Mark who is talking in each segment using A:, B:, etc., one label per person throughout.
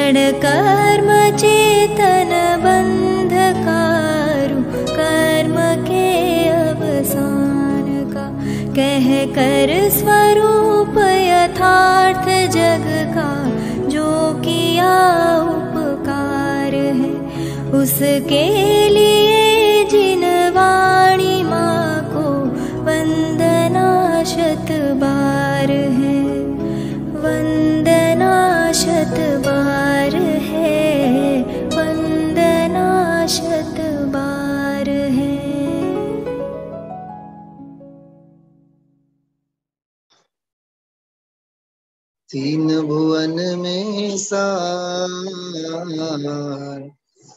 A: जड़ कर्म चेतन बंधकारु कर्म के अवसान का, कह कर स्वरूप यथार्थ जग का जो किया उपकार है, उसके लिए जिन वाणी माँ को वंदना शत बार है, वंदना शत बार है, वंदना शत बार है।
B: तीन भुवन में सार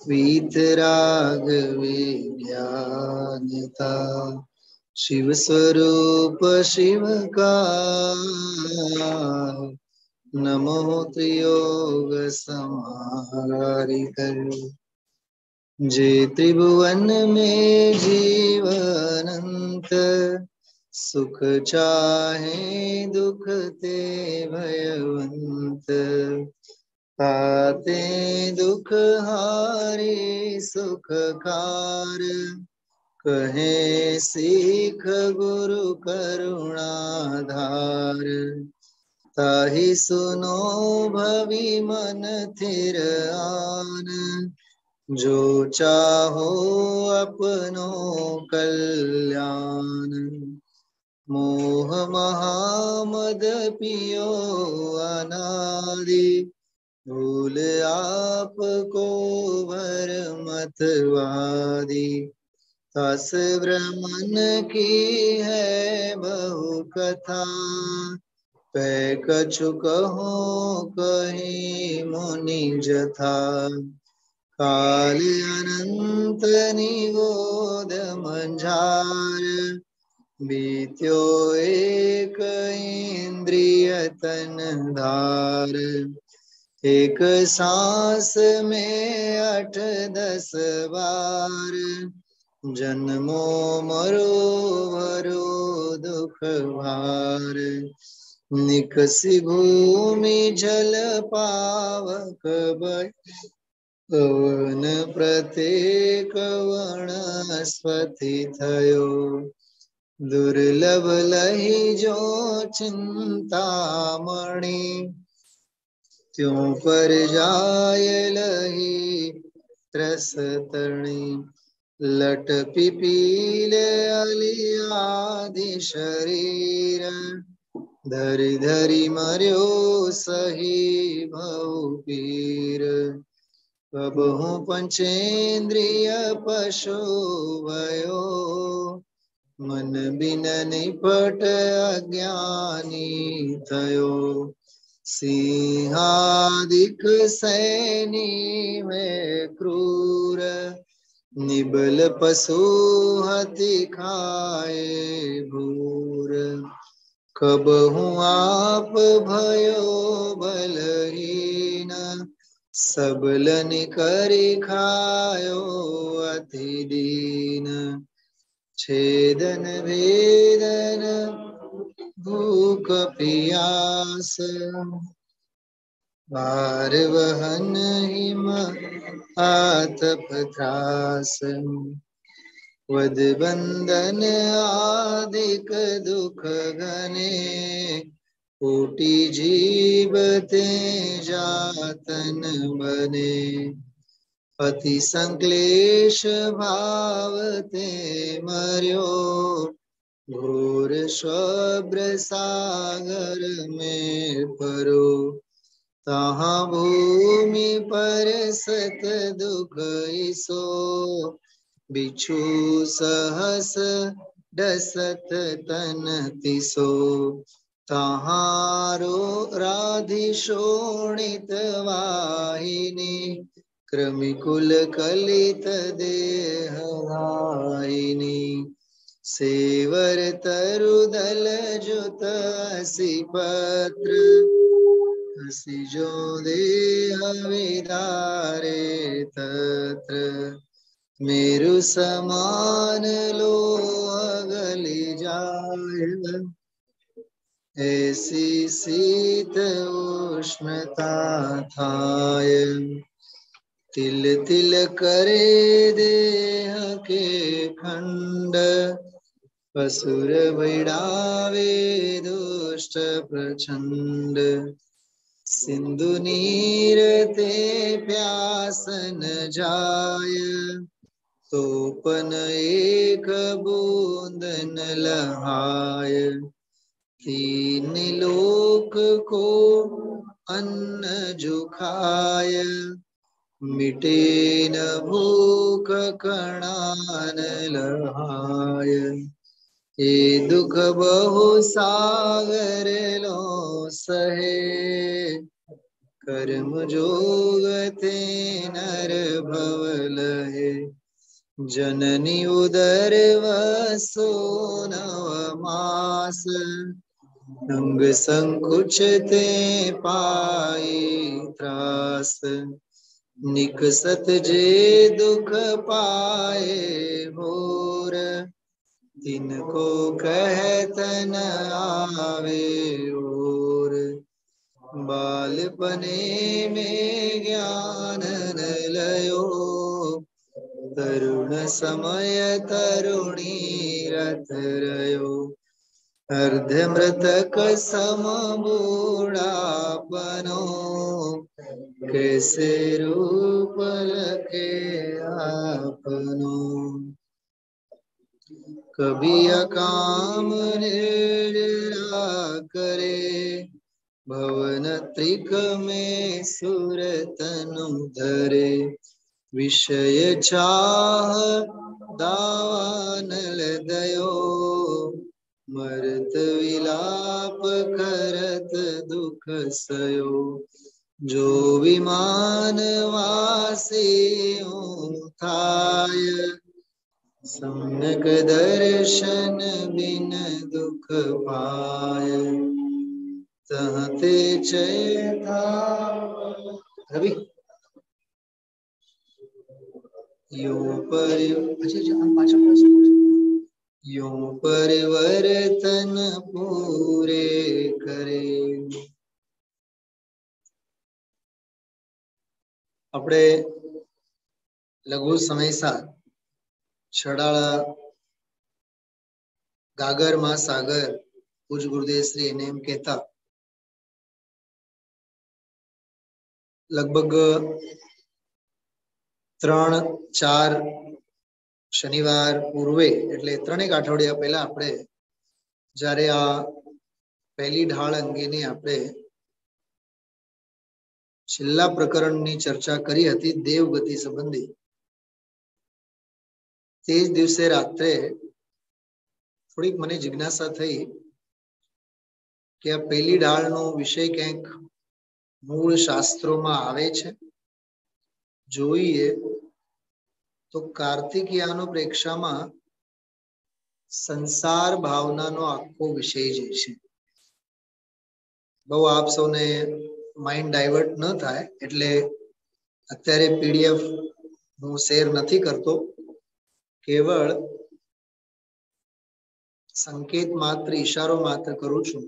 B: वीतराग विज्ञान था, शिव स्वरूप शिव का नमो त्रियोग समारिकर। जे त्रिभुवन में जीवनंत, सुख चाहे दुख ते भयवंत, पाते दुख हारी सुखकार, कहे सीख गुरु करुणाधार। ताहि सुनो भवी मन थिर आन, जो चाहो अपनो कल्याण। मोह महामद पियो अनादि, भूल आपको भर मतवादी। तस ब्रह्मन की है बहु कथा, पै कछु कहो कहीं मुनि जथा। काल अनंत निगोद मंझार, बीत्यो एक इंद्रिय तन धार। एक सांस में 8-10 बार, जन्मो मरो भरो दुख भार। निकसी भूमि जल पावक पवन, प्रत्येक वनस्पति थयो। दुर्लभ लही जो चिंतामणि, त्यों पर जाय लही त्रस तणी। लट पिपील अली आदि शरीर, धरि धरि मर्यो सही भव पीर। कबहु पंचेन्द्रिय पशु भयो, मन बिन निपट अज्ञानी थयो। सिंहादिक सैनी में क्रूर, निबल पशु हति खाए भूर। कबहु आप भयो बलहीन, सबलन करि खायो अति दीन। छेदन भेदन भूख पियास, भार वहन हिम आतप त्रास। वध बंधन आदिक दुख घने, कोटि जीव ते जातन बने। अति संक्लेश भाव ते मर्यो, घोर स्वब्र सागर में परो। तहाँ भूमि पर सत दुख इसो, बिछु सहस डसत तन तिसो। तहारो राधि शोणित वाहिनी, क्रमिकुल कलित देह धारिणी। सेवर तरुदल जुत असि पत्र, असि जो देह विदारे तत्र। मेरु समान लो अगली जाय, ऐसी शीत उष्णता थाय। तिल तिल करे देह के खंड, असुर वैडावे दुष्ट प्रचंड। सिंधु नीर ते प्यास न जाय, तो पन एक बूंद न लहाय। तीन लोक को अन्न जो खाय, मिटे न भूख कणा न लहाय। ये दुख बहु सागर लो सहे, कर्म जोग ते नर भव लहे। जननी उदर वसो नव मास, अंग संकुच ते पाई त्रास। निकसत जे दुख पाए भोर, तिनको कहत न आवे और। बालपने में ज्ञान न लयो, तरुण समय तरुणी रथ रयो। अर्ध मृतक सम बूढ़ापनो, कैसे रूप लखे आपनो। कभी अकाम निर्जरा करे, भवन त्रिक में सुर तनु धरे। विषय चाह दावानल दयो, मरत विलाप करत दुख सयो। जो विमान वासियों थाय, सम्यक दर्शन बिन दुख पाय। तहते चय था रवि यो पर यो परिवर्तन पूरे करे। આપણે લઘુ સમયસા છડાળા ગાગર માં સાગર પૂજ ગુરુદેવ શ્રી એને એમ કહેતા લગભગ 3-4 શનિવાર પૂર્વે એટલે 3 અઠવાડિયા પહેલા આપણે જ્યારે આ પહેલી ઢાળ અંગેની આપણે છેલ્લા પ્રકરણની ચર્ચા કરી હતી દેવગતિ સંબંધી. તે જ દિવસે રાત્રે થોડીક મને જિજ્ઞાસા થઈ કે આ પહેલી ઢાળનો વિષય ક્યાંક મૂળ શાસ્ત્રોમાં આવે છે. જોઈએ તો કાર્તિકીયાનો પ્રેક્ષામાં સંસાર ભાવનાનો આખો વિષય જે છે બહુ આપ સૌને માઇન્ડ ડાયવર્ટ ન થાય એટલે અત્યારે પીડીએફ હું શેર નથી કરતો, કેવળ સંકેત માત્ર ઈશારો માત્ર કરું છું.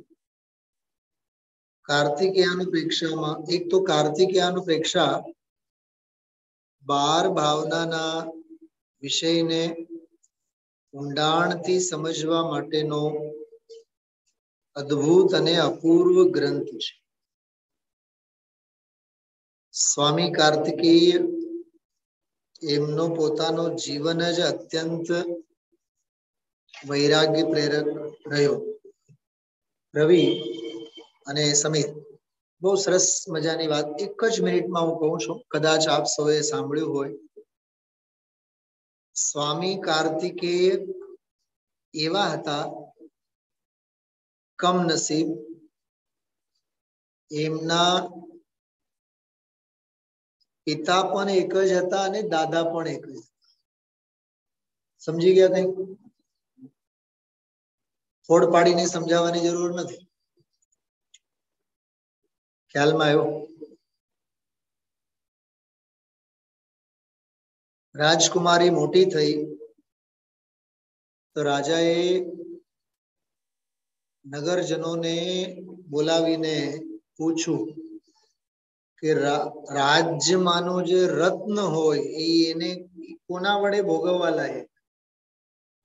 B: કાર્તિકેયાનું પ્રેક્ષામાં એક તો કાર્તિકેયાનું પ્રેક્ષા 12 ભાવનાના વિષયને ઊંડાણથી સમજવા માટેનો અદ્ભુત અને અપૂર્વ ગ્રંથ છે. સ્વામી કાર્તિકેય એમનો પોતાનો જીવન જ અત્યંત વૈરાગ્ય પ્રેરક રહ્યો. રવિ અને સમિત બહુ સરસ મજાની વાત એક જ મિનિટમાં હું કહું છું, કદાચ આપ સૌએ સાંભળ્યું હોય. સ્વામી કાર્તિકેય એવા હતા કમનસીબ, એમના પિતા પણ એક જ હતા અને દાદા પણ એક જ. સમજી ગયા? કઈ ફોડ પાડીને સમજાવવાની જરૂર નથી, ખ્યાલમાં આવ્યો? રાજકુમારી મોટી થઈ તો રાજાએ નગરજનોને બોલાવીને પૂછ્યું કે રાજ્યમાંનો જે રત્ન હોય એ એને કોના વડે ભોગવવા લાયક?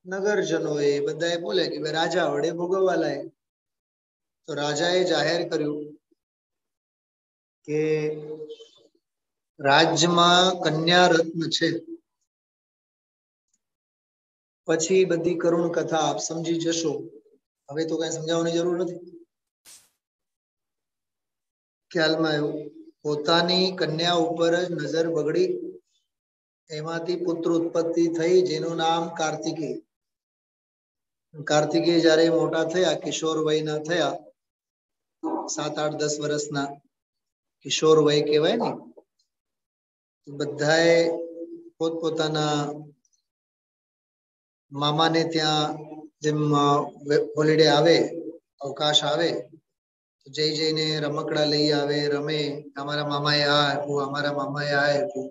B: નગરજનો એ બધાએ બોલે કે ભાઈ રાજા વડે ભોગવવા લાયક. તો રાજાએ જાહેર કર્યું કે રાજ્યમાં કન્યા રત્ન છે. પછી બધી કરુણ કથા આપ સમજી જશો. હવે તો કઈ સમજાવવાની જરૂર નથી. ખ્યાલમાં આવ્યું. પોતાની કન્યા ઉપર જ નજર બગડી, એમાંથી પુત્ર ઉત્પત્તિ થઈ જેનું નામ કાર્તિકેય. કાર્તિકેય જયારે મોટા થયા, કિશોર વયના થયા, 7, 8, 10 વર્ષના કિશોર વય કહેવાય ને, બધાએ પોતપોતાના મામાને ત્યાં જેમ હોલિડે આવે, અવકાશ આવે, જઈને રમકડા લઈ આવે, રમે. અમારા મામાએ આ આપ્યું, અમારા મામાએ આ આપ્યું.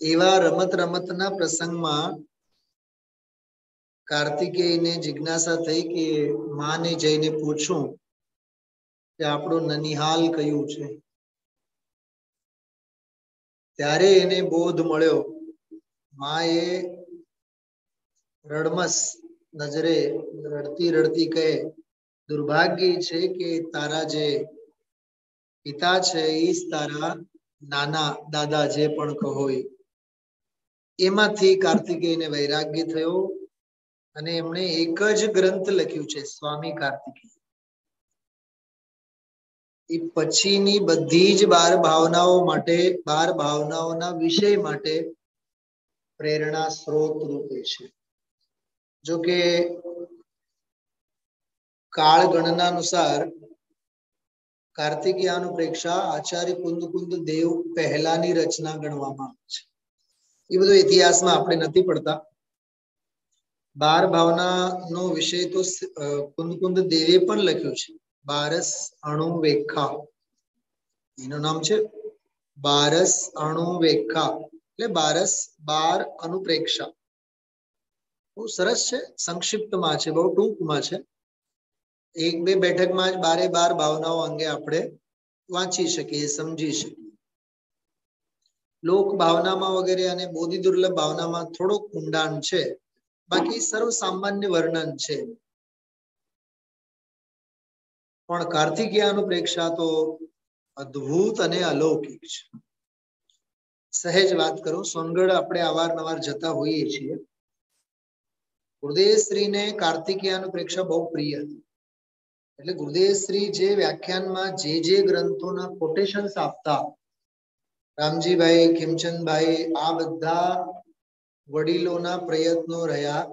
B: એવા રમતના પ્રસંગમાં કાર્તિકેયને જિજ્ઞાસા થઈ કે માને જઈને પૂછું કે આપણું નનિહાલ કયું છે. ત્યારે એને બોધ મળ્યો. માએ રડમસ નજરે રડતી રડતી કહે, દુર્ભાગ્ય છે કે તારા જે પિતા છે એ જ તારા નાના દાદા જે પણ કહો. એમાંથી કાર્તિકેયને વૈરાગ્ય થયો અને એમણે એક જ ગ્રંથ લખ્યું છે, સ્વામી કાર્તિકેય. એ પછીની બધી જ 12 ભાવનાઓ માટે, 12 ભાવનાઓના વિષય માટે પ્રેરણા સ્ત્રોત રૂપે છે. જો કે કાળ ગણના અનુસાર કાર્તિકેયાનુપ્રેક્ષા આચાર્ય કુંદ દેવ પહેલાની રચના ગણવામાં આવે છે. એ બધું ઇતિહાસમાં આપણે નથી પડતા. 12 ભાવનાનો વિષય તો કુંદ દેવે પણ લખ્યું છે. 12 અણુવેખા એનું નામ છે. 12 અણુવેખા એટલે 12 અનુપ્રેક્ષા. બહુ સરસ છે, સંક્ષિપ્તમાં છે, બહુ ટૂંકમાં છે. 1-2 બેઠકમાં જ 12 ભાવનાઓ અંગે આપણે વાંચી શકીએ, સમજી શકીએ. લોક ભાવનામાં વગેરે અને બોધિ દુર્લભ ભાવનામાં થોડુંક ઊંડાણ છે, બાકી સર્વ સામાન્ય વર્ણન છે. પણ કાર્તિકેયાનુપ્રેક્ષા તો અદ્ભુત અને અલૌકિક છે. સહેજ વાત કરું. સોનગઢ આપણે અવારનવાર જતા હોઈએ છીએ. ગુરુદેવશ્રીને કાર્તિકેયાનુપ્રેક્ષા બહુ પ્રિય હતી. એટલે ગુરુદેવશ્રી જે વ્યાખ્યાનમાં જે ગ્રંથોના કોટેશન્સ આપતા, રામજીભાઈ, ખીમચંદભાઈ, આ બધા વડીલોના પ્રયત્નો રહ્યા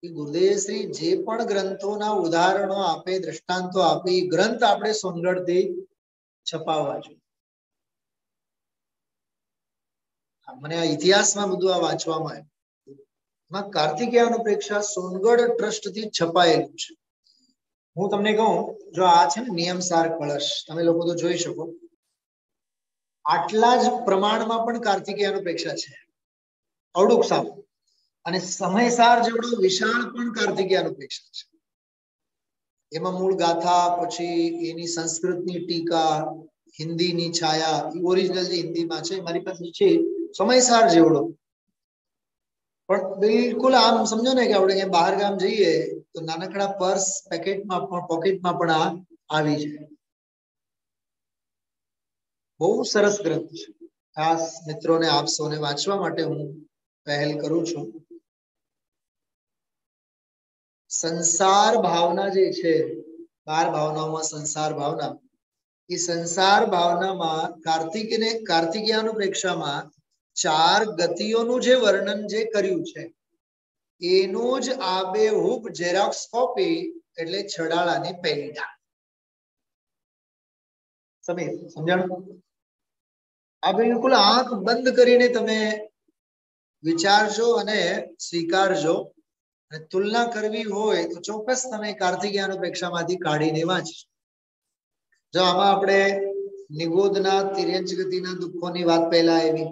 B: કે ગુરુદેવશ્રી જે પણ ગ્રંથોના ઉદાહરણો આપે, દ્રષ્ટાંતો આપે, એ ગ્રંથ આપણે સોનગઢથી છપાવવા જોઈએ. મને આ ઇતિહાસમાં બધું આ વાંચવામાં આવ્યું. કાર્તિકેયાનુપ્રેક્ષા સોનગઢ ટ્રસ્ટથી છપાયેલું છે. હું તમને કહું, જો આ છે ને નિયમસાર કળશ, તમે લોકો તો જોઈ શકો, આટલા જ પ્રમાણમાં પણ કાર્તિકેયાનુપ્રેક્ષા છે, અવડુક સાવ. અને સમયસાર જેવડો વિશાળ પણ કાર્તિકેયાનુપ્રેક્ષા છે. એમાં મૂળ ગાથા, પછી એની સંસ્કૃતની ટીકા, હિન્દીની છાયા, ઓરિજિનલ જે હિન્દીમાં છે મારી પાસે છે, સમયસાર જેવડો. પણ બિલકુલ આમ સમજો ને કે આપણે બહાર ગામ જઈએ તો નાનકડા પર્સ પોકેટમાં પણ આ આવી જાય. બહુ સરસ ગ્રંથ છે. ખાસ મિત્રોને, આપ સૌને વાંચવા માટે હું પહેલ કરું છું. સંસાર ભાવના જે છે, 12 ભાવનાઓમાં સંસાર ભાવના, એ સંસાર ભાવનામાં કાર્તિકેયાનુપ્રેક્ષામાં 4 ગતિઓનું જે વર્ણન જે કર્યું છે, એનું જ આબેહૂબ ઝેરોક્સ કોપી એટલે છડાળાની પહેલી ડાળ. સમજાણું? આ બિલકુલ આંખ બંધ કરીને તમે વિચારજો અને સ્વીકારજો. અને તુલના કરવી હોય તો ચોક્કસ તમે કાર્તિકેયાનુપ્રેક્ષામાંથી કાઢીને વાંચજો. જો આમાં આપણે નિગોદના તિર્યંચ ગતિના દુઃખોની વાત પહેલા આવી,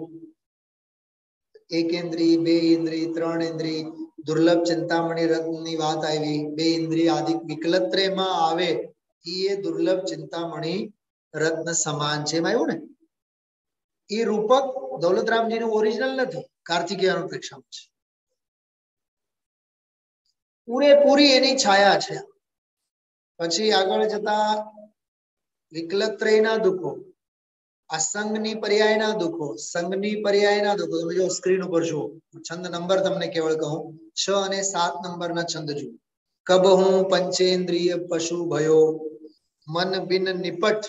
B: 1 ઇન્દ્રિય, 2 ઇન્દ્રિય, 3 ઇન્દ્રિય, दुर्लभ चिंतामणि रत्ननी वात आवी, बे इंद्रिय आदि विकलत्रेयमां आवे ए दुर्लभ चिंतामणि रत्न समान छे। एमां एवुं ने ए रूपक दौलतरामजीनुं ओरिजिनल नथी, कार्तिकेयનું પ્રેક્ષામાં છે। પૂરેપૂરી એની છાયા છે। પછી આગળ જતા વિકલત્રયના દુઃખો, असंगनी पर्यायना दुखो, संगनी पर्यायना दुखो। તમે જો સ્ક્રીન ઉપર જુઓ, છંદ નંબર તમને કેવળ કહું, 6 અને 7 નંબરના છંદ જુઓ। કબહુ પંચેન્દ્રિય પશુ ભયો, મન બિન નિપટ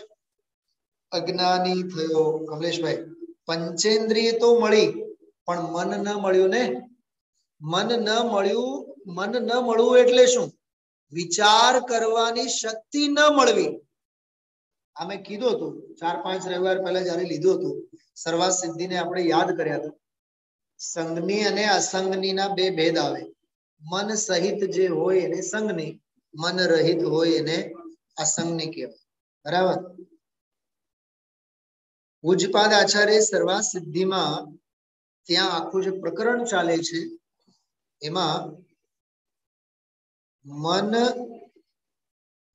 B: અજ્ઞાની થયો। કમલેશભાઈ, પંચેન્દ્રિય તો મળી પણ મન ન મળ્યું ને। મન ન મળવું એટલે શું? વિચાર કરવાની શક્તિ ન મળવી। અમે કીધું હતું 4-5 રવિવાર પહેલા જ્યારે લીધું હતું, સર્વાસ સિદ્ધિને આપણે યાદ કર્યા હતા। સંગની અને અસંગનીના બે ભેદ આવે। મન સહિત જે હોય એને સંગની, મન રહિત હોય એને અસંગની કહેવાય। બરાબર। પૂજ્યપાદ આચાર્ય સર્વાસ સિદ્ધિમાં ત્યાં આખું જે પ્રકરણ ચાલે છે એમાં મન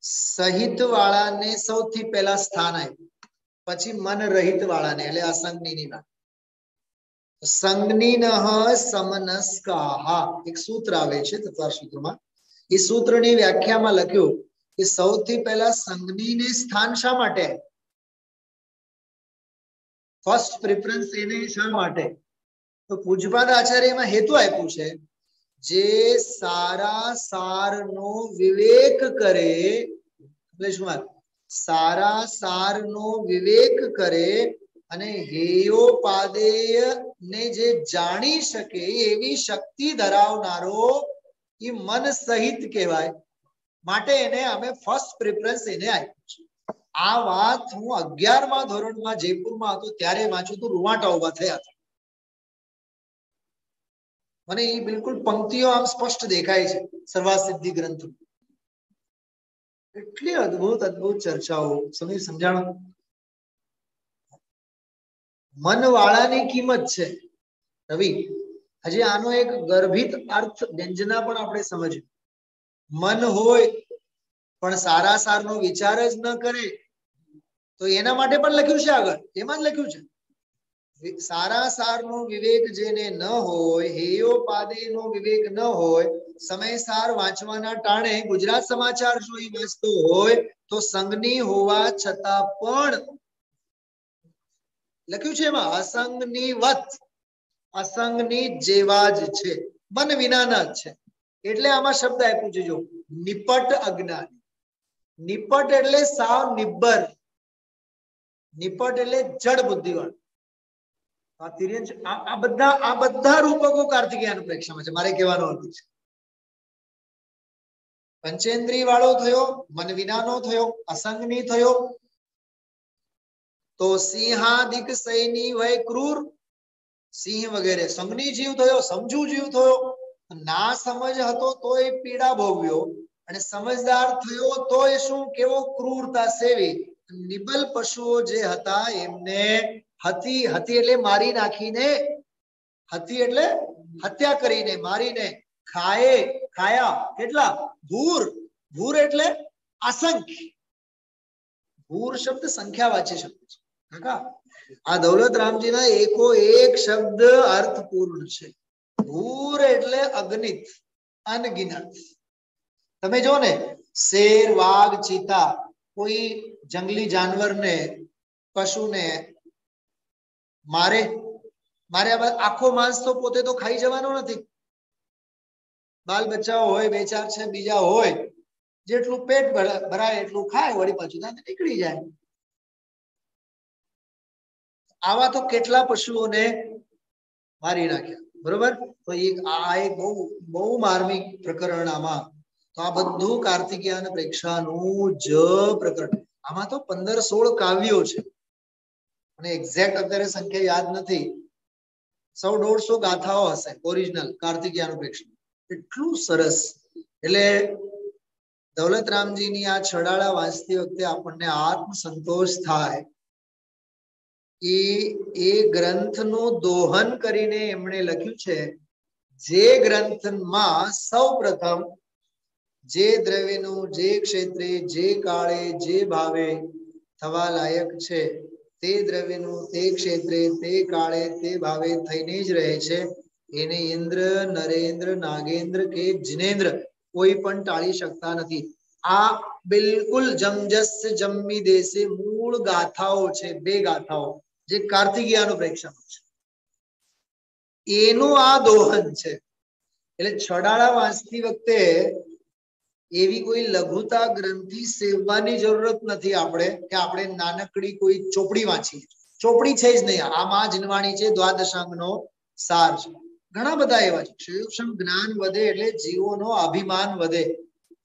B: સહિત વાળાને સૌથી પહેલા સ્થાન આપ્યું, પછી મન રહિત વાળાને એટલે અસંગની વાત। સંગનીનઃ સમનસ્કાહ એક સૂત્ર આવે છે તત્વાર સૂત્રમાં। એ સૂત્રની વ્યાખ્યામાં લખ્યું કે સૌથી પહેલા સંગનીને સ્થાન શા માટે, ફર્સ્ટ પ્રેફરન્સ એને શા માટે? તો પૂજ્યપાદ આચાર્યમાં હેતુ આપ્યું છે, જે સારા સારનો વિવેક કરે, સારા સારનો વિવેક કરે અને હેયોપાદેય ને જે જાણી શકે એવી શક્તિ ધરાવનારો એ મન સહિત કહેવાય। માટે એને અમે ફર્સ્ટ પ્રેફરન્સ એને આપ્યું છે। આ વાત હું 11મા ધોરણમાં જયપુરમાં હતો ત્યારે વાંચું તો રૂવાટા ઉભા થયા હતા। મને એ બિલકુલ પંક્તિઓ આમ સ્પષ્ટ દેખાય છે સર્વાસ સિદ્ધિ ગ્રંથ। એટલી અદ્ભુત અદ્ભુત ચર્ચાઓ, સમજાણો। મન વાળાની કિંમત છે રવિ। હજી આનો એક ગર્ભિત અર્થ વ્યંજના પણ આપણે સમજ્યું। મન હોય પણ સારા સારનો વિચાર જ ન કરે તો એના માટે પણ લખ્યું છે આગળ, એમાં જ લખ્યું છે સારા સારનો વિવેક જેને ન હોય, હેયોપાદેયનો વિવેક ન હોય, સમયસાર વાંચવાના ટાણે ગુજરાત સમાચાર જો એ વાંચતો હોય તો સંગની હોવા છતાં પણ લખ્યું છે એમાં અસંગની વત, અસંગની જેવા જ છે, મન વિનાના જ છે। એટલે આમાં શબ્દ આપ્યું છે જો નિપટ અજ્ઞાની। નિપટ એટલે સાવ નિબ્બર, નિપટ એટલે જડ બુદ્ધિવાળો। આ બધા રૂપકો કાર્તિકેયન પ્રેક્ષામાં છે, મારે કહેવાનો અર્થ છે। પંચેન્દ્રિય વાળો થયો, મન વિનાનો થયો, અસંગની થયો તો સિંહાદિક સૈની વય ક્રૂર, સિંહ વગેરે સંગની જીવ થયો, સમજુ જીવ થયો। ના સમજ હતો તો એ પીડા ભોગવ્યો અને સમજદાર થયો તો એ શું કેવો ક્રૂરતા સેવી। નિબલ પશુઓ જે હતા એમને હતી એટલે મારી નાખીને, હતી એટલે હત્યા કરીને, મારીને ખાયા કેટલા? ભૂર। ભૂર એટલે અસંખ્ય। ભૂર શબ્દ સંખ્યાવાચી શબ્દ છે। આ દૌલતરામજીના એકો એક શબ્દ અર્થપૂર્ણ છે। ભૂર એટલે અગણિત, અનગિનત। તમે જો ને શેર, વાઘ, ચીતા કોઈ જંગલી જાનવરને, પશુને માર્યા બાદ આખો માંસ તો પોતે તો ખાઈ જવાનો નથી। બાલ બચ્ચાઓ હોય, 2-4 છે બીજા હોય, જેટલું પેટ ભરાય એટલું ખાય, વળી પાછું નીકળી જાય। આવા તો કેટલા પશુઓને મારી નાખ્યા, બરોબર। તો આ એક બહુ માર્મિક પ્રકરણ આમાં। તો આ બધું કાર્તિકેયન પ્રેક્ષાનું જ પ્રકરણ। આમાં તો 15-16 કાવ્યો છે અને એક્ઝેક્ટ અત્યારે સંખ્યા યાદ નથી, 100-150 ગાથાઓ હશે ઓરિજિનલ કાર્તિકેયન પ્રેક્ષા। એટલું સરસ। એટલે દૌલતરામજીની આ છડાળા વાંચતી વખતે આપણને આત્મ સંતોષ થાય કે એ ગ્રંથનું દોહન કરીને એમણે લખ્યું છે જે ગ્રંથમાં સૌ પ્રથમ જે દ્રવ્યનું જે ક્ષેત્રે જે કાળે જે ભાવે થવા લાયક છે તે દ્રવ્યનું તે ક્ષેત્રે તે કાળે તે ભાવે થઈને જ રહે છે એને ઇન્દ્ર નરેન્દ્ર નાગેન્દ્ર કે જિનેન્દ્ર કોઈ પણ ટાળી શકતા નથી. આ બિલકુલ જમજસ્ય જમ્મી દેશે મૂળ ગાથાઓ છે, બે ગાથાઓ જે કાર્તિકેયનું પ્રેક્ષણ છે એનું આ દોહન છે. એટલે છડાળા વાંચતી વખતે એવી કોઈ લઘુતા ગ્રંથિ સેવવાની જરૂરત નથી આપણે કે આપણે નાનકડી કોઈ ચોપડી વાંચીએ. ચોપડી છે જ નહીં, આમાં જીનવાણી છે, દ્વાદશાંગનો સાર છે, ઘણા બધા એવા છે. ક્ષયોક્ષમ જ્ઞાન વધે એટલે જીવોનો અભિમાન વધે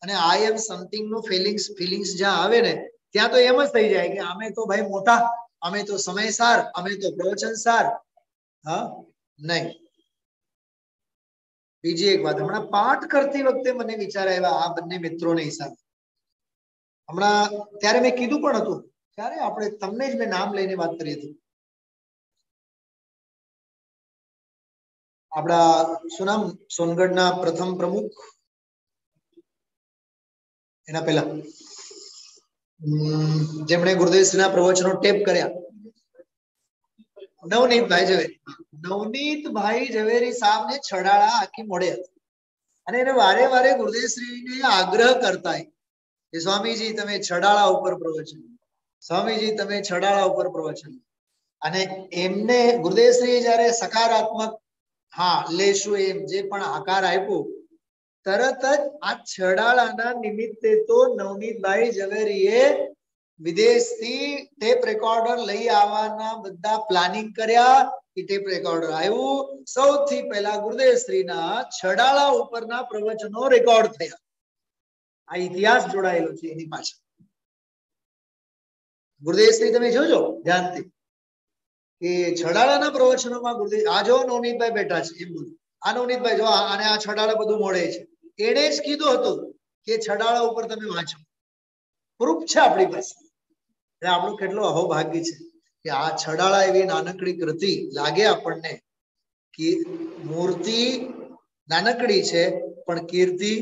B: અને આઈ એમ સમથિંગ નું ફિલિંગ્સ જ્યાં આવે ને ત્યાં તો એમ જ થઈ જાય કે અમે તો ભાઈ મોટા, અમે તો સમયસાર, અમે તો પ્રવચન સાર. હા નહીં. બીજી એક વાત, હમણાં પાઠ કરતી વખતે મને વિચાર આવ્યા આ બંને મિત્રોને હિસાબે. હમણાં ત્યારે મેં કીધું પણ હતું, ત્યારે આપણે તમને જ મેં નામ લઈને વાત કરી હતી. આપણા શું નામ, સોનગઢના પ્રથમ પ્રમુખ, એના પહેલા જેમણે ગુરુદેવશ્રીના પ્રવચનો ટેપ કર્યા, નવનીતભાઈ ઝવેરી. નવનીતભાઈ ઝવેરી સાહેબને છડાળા આખી મોડે હતી અને એને વારે વારે ગુરુદેવશ્રીને આગ્રહ કરતા કે સ્વામીજી તમે છડાળા ઉપર પ્રવચન, સ્વામીજી તમે છડાળા ઉપર પ્રવચન. અને એમને ગુરુદેવશ્રીએ જયારે સકારાત્મક હા લેશું એમ જે પણ આકાર આપ્યો, તરત જ આ છડાળાના નિમિત્તે તો નવનીતભાઈ ઝવેરીએ વિદેશથી ટેપ રેકોર્ડર લઈ આવવાના બધા પ્લાનિંગ કર્યા. એ ટેપ રેકોર્ડર આવ્યું, સૌથી પહેલા ગુરુદેવશ્રીના છડાળા ઉપરના પ્રવચનો રેકોર્ડ થયા. આ ઇતિહાસ જોડાયેલો છે એની પાછળ. ગુરુદેવશ્રી તમે જોજો ધ્યાનથી કે છડાળાના પ્રવચનોમાં ગુરુદેવ, આ જો નવનીતભાઈ બેઠા છે એમ બધું, આ નવનીતભાઈ જો અને આ છડાળા બધું મળે છે. એને જ કીધું હતું કે છડાળા ઉપર તમે વાંચો, પ્રૂફ છે આપણી પાસે. એટલે આપણું કેટલું અહોભાગ્ય છે કે આ છડાળા એવી નાનકડી કૃતિ લાગે આપણને કે મૂર્તિ નાનકડી છે પણ કીર્તિ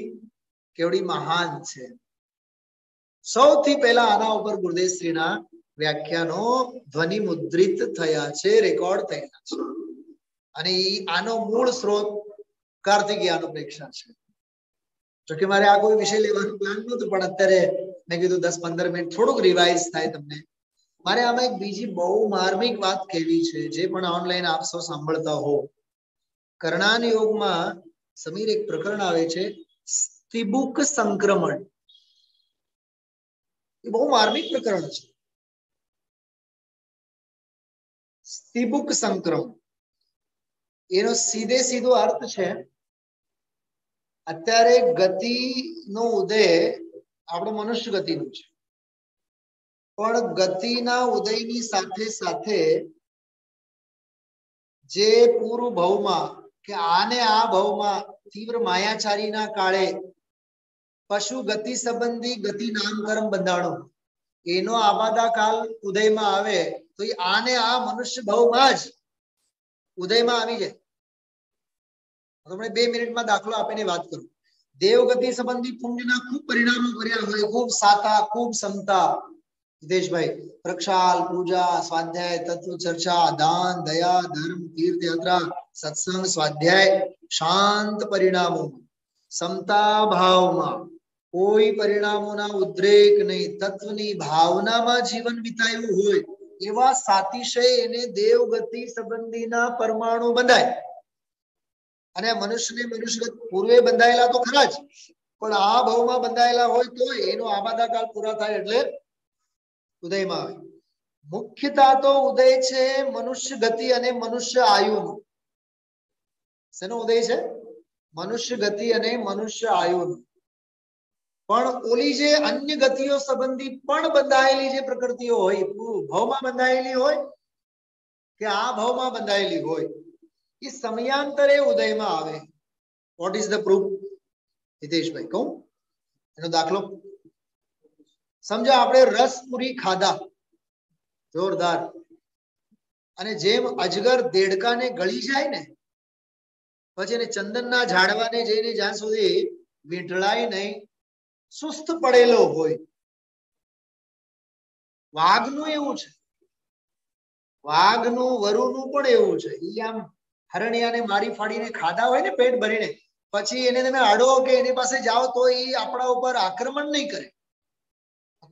B: કેવડી મહાન છે. સૌથી પહેલા આના ઉપર ગુરુદેવશ્રીના વ્યાખ્યાનો ધ્વનિ મુદ્રિત થયા છે, રેકોર્ડ થયેલા છે અને આનો મૂળ સ્ત્રોત કાર્તિકેયનું પ્રેક્ષણ છે. જોકે મારે આ કોઈ વિષય લેવાનું પ્લાન નહોતું, પણ અત્યારે મેં કીધું 10-15 મિનિટ થોડુંક રિવાઇઝ થાય તમને. મારે આમાં એક બીજી બહુ માર્મિક વાત કહેવી છે, જે પણ ઓનલાઈન આપ સૌ સાંભળતા હો. કર્ણાન યોગમાં સમીર એક પ્રકરણ આવે છે સ્તિબુક સંક્રમણ. એ બહુ માર્મિક પ્રકરણ છે. સ્તિબુક સંક્રમણ એનો સીધે સીધો અર્થ છે અત્યારે ગતિનો ઉદય આપણો મનુષ્ય ગતિનું છે, પણ ગતિના ઉદયની સાથે સાથે જે પૂર્વ ભાવમાં કે આને આ ભાવમાં તીવ્ર માયાચારીના કાળે પશુ ગતિ સંબંધી ગતિ નામકર્મ બંધાણો એનો આબાદા કાલ ઉદયમાં આવે તો એ આને આ મનુષ્ય ભાવમાં જ ઉદયમાં આવી જાય. તમને 2 મિનિટમાં દાખલો આપીને વાત કરું. દેવગતિ સંબંધી પુણ્યના ખૂબ પરિણામો કર્યા હોય, ખૂબ સાતા, ખૂબ સમતા. હિતેશભાઈ, પ્રક્ષાલ, પૂજા, સ્વાધ્યાય, તત્વ ચર્ચા, દાન, દયા, ધર્મ, તીર્થયાત્રા, સત્સંગ, સ્વાધ્યાય, શાંત પરિણામો, સમતા ભાવમાં કોઈ પરિણામોના ઉદ્રેક નહીં, તત્વની ભાવનામાં જીવન વિતાયું હોય એવા સાતિશય એને દેવગતિ સંબંધીના પરમાણુ બંધાય. અને મનુષ્ય પૂર્વે બંધાયેલા તો ખરા જ, પણ આ ભાવમાં બંધાયેલા હોય તો એનો આબાદા કાળ પૂરા થાય એટલે ઉદયમાં આવે. મુખ્યતા તો ઉદય છે મનુષ્ય ગતિ અને મનુષ્ય આયુનો. શેનો ઉદય છે? મનુષ્ય ગતિ અને મનુષ્ય આયુનો. પણ ઓલી જે અન્ય ગતિઓ સંબંધી પણ બંધાયેલી જે પ્રકૃતિઓ હોય, ભાવમાં બંધાયેલી હોય કે આ ભાવમાં બંધાયેલી હોય, એ સમયાંતરે ઉદયમાં આવે. What is the proof? Hiteshbhai કહું એનો દાખલો. સમજો આપણે રસપુરી ખાધા જોરદાર, અને જેમ અજગર દેડકાને ગળી જાય ને પછી એને ચંદનના ઝાડવાને જઈને જ્યાં સુધી વીંટળાય નહીં, સુસ્ત પડેલો હોય. વાઘનું એવું છે, વાઘનું વરુનું પણ એવું છે. ઈ આમ હરણિયાને મારી ફાડીને ખાધા હોય ને પેટ ભરીને, પછી એને તમે અડો કે એની પાસે જાઓ તો એ આપણા ઉપર આક્રમણ નહીં કરે.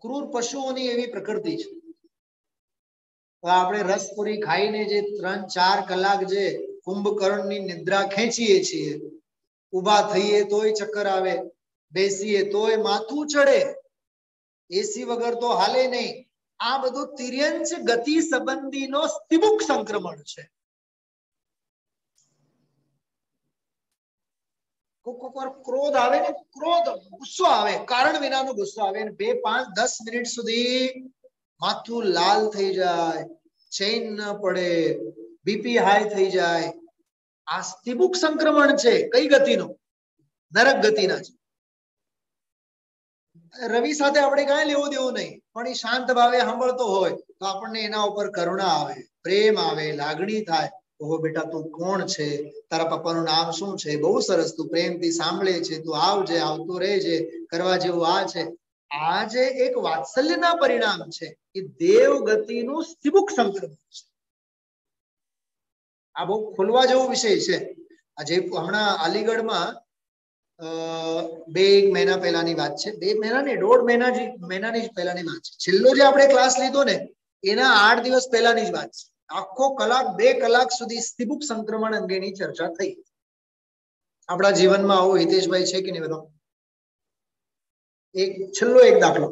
B: ક્રૂર પશુઓની એવી પ્રકૃતિ છે. તો આપણે રસપુરી ખાઈને જે 3-4 કલાક જે કુંભકર્ણની નિદ્રા ખેંચીએ છીએ, ઊભા થઈએ તોય ચક્કર આવે, બેસીએ તોય માથું ચડે, એસી વગર તો હાલે નહીં. આ બધું તિર્યંચ ગતિ સંબંધીનો સ્તિબુક સંક્રમણ છે. કોક વાર ક્રોધ આવે ને, ક્રોધ ગુસ્સો આવે, કારણ વિનાનો ગુસ્સો આવે, 2, 5, 10 મિનિટ સુધી માથું લાલ થઈ જાય, ચેન ન પડે, બીપી હાઈ થઈ જાય. આ સ્તિબુક સંક્રમણ છે. કઈ ગતિનો? નરક ગતિના છે. રવિ સાથે આપણે કાંઈ લેવું દેવું નહીં, પણ એ શાંત ભાવે સાંભળતો હોય તો આપણને એના ઉપર કરુણા આવે, પ્રેમ આવે, લાગણી થાય. ઓહો બેટા, તું કોણ છે? તારા પપ્પાનું નામ શું છે? બહુ સરસ, તું પ્રેમથી સાંભળે છે, તું આવજે, આવતું રહેજે, કરવા જેવું આ છે. આ જે એક વાત્સલ્યના પરિણામ છે, એ દેવ ગતિનું સ્તિબુક સંક્રમણ છે. આ બહુ ખોલવા જેવો વિષય છે. આજે હમણાં અલીગઢમાં 2 મહિના પહેલાની વાત છે, 2 મહિના ને 1.5 મહિનાની જ પહેલાની વાત છે. છેલ્લો જે આપણે ક્લાસ લીધો ને એના 8 દિવસ પહેલાની જ વાત છે. આખો કલાક 2 કલાક સુધી સ્તિબુક સંક્રમણ અંગેની ચર્ચા થઈ. આપણા જીવનમાં આવો હિતેશભાઈ છે કે નહીં બતાવો? છેલ્લો એક દાખલો,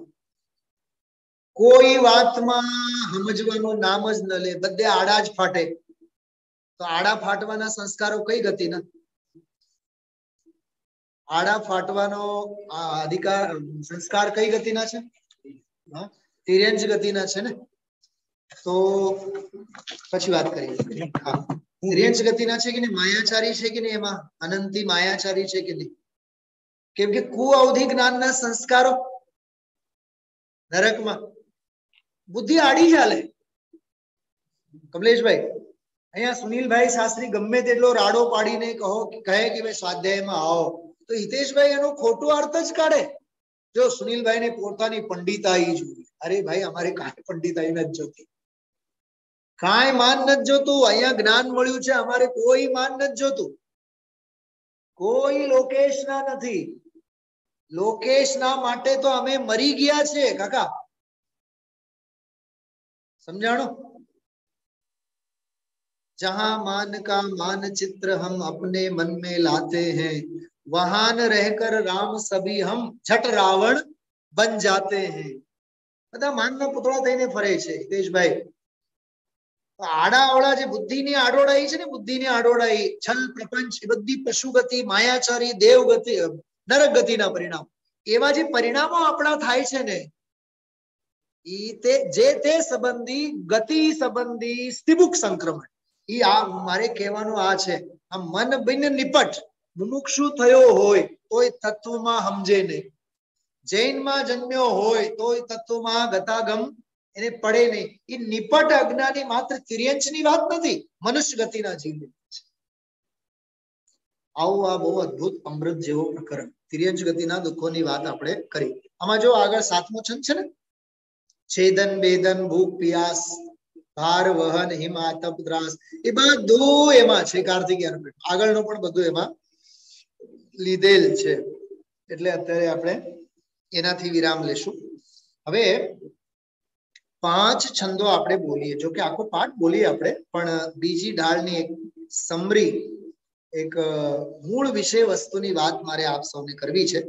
B: કોઈ વાતમાં સમજવાનું નામ જ ન લે, બધે આડા જ ફાટે. તો આડા ફાટવાના સંસ્કારો કઈ ગતિના? આડા ફાટવાનો અધિકાર સંસ્કાર કઈ ગતિના છે? તિર્યંચ ગતિના છે ને. તો પછી વાત કરીએ. તિર્યંચ ગતિના છે કે નહીં? માયાચારી છે કે નહીં? એમાં અનંતી માયાચારી છે કે નહીં? કેમ કે કુઅવધિ જ્ઞાનના સંસ્કારો નરકમાં બુદ્ધિ આડી ચાલે. કમલેશભાઈ, અહીંયા સુનિલભાઈ શાસ્ત્રી ગમે તેટલો રાડો પાડીને કહે કે ભાઈ સ્વાધ્યાયમાં આવો, તો હિતેશભાઈ એનો ખોટો અર્થ જ કાઢે. જો સુનિલભાઈ ને પોતાની પંડિતાઈ જોઈએ. અરે ભાઈ, અમારે કાંઈ પંડિતાઈ નથી જોતી, કાંઈ માન નથી જોતું. અહીંયા જ્ઞાન મળ્યું છે, અમારે કોઈ માન નથી જોતું. કોઈ લોકેશના નથી. લોકેશના માટે તો અમે મરી ગયા છે કાકા. समझाणो? जहां मान का मानचित्र हम अपने मन में लाते हैं, वहां न रहकर राम सभी हम झट रावण बन जाते हैं. બધા માનના પુતળા થઈને ફરે છે હિતેશભાઈ. આડાઅવળા જે બુદ્ધિની આડોડાઈ છે ને, બુદ્ધિની આડોડાઈ, છલ પ્રપંચ, એ બધી પશુ ગતિ, માયાચારી, દેવ ગતિ, નરક ગતિના પરિણામ. એવા જે પરિણામો આપણા થાય છે ને, તે સંબંધી ગતિ સંબંધી સ્તિબુક સંક્રમણ. ઈ આ મારે કહેવાનું આ છે. આ મન બિન નિપટ મુમુક્ષુ થયો હોય તોય તત્વમાં સમજે નહીં, જૈનમાં જન્મ્યો હોય તોય તત્વમાં ગતાગમ એને પડે નહીં. એ નિપટ અજ્ઞાની માત્ર તિર્યંચની વાત નથી, મનુષ્ય ગતિના જીવની છે. આવું આ બહુ અદભુત અમૃત જેવો પ્રકરણ, તિર્યંચ ગતિના દુઃખોની વાત આપણે કરી. આમાં જો આગળ 7મો છંદ છે ને, છેદન બેદન ભૂખ પિયાસ ભાર વહન હિમા તપ ત્રાસ, એ બધું એમાં છે. કાર્તિકેયન આગળનું પણ બધું એમાં લીધેલ છે. એટલે અત્યારે આપણે એનાથી વિરામ લેશું. હવે 5 છંદો આપણે બોલીએ, જો કે આખો પાઠ બોલીએ આપણે, પણ બીજી ઢાળની એક સમરી, એક મૂળ વિષય વસ્તુની વાત મારે આપ સૌને કરવી છે.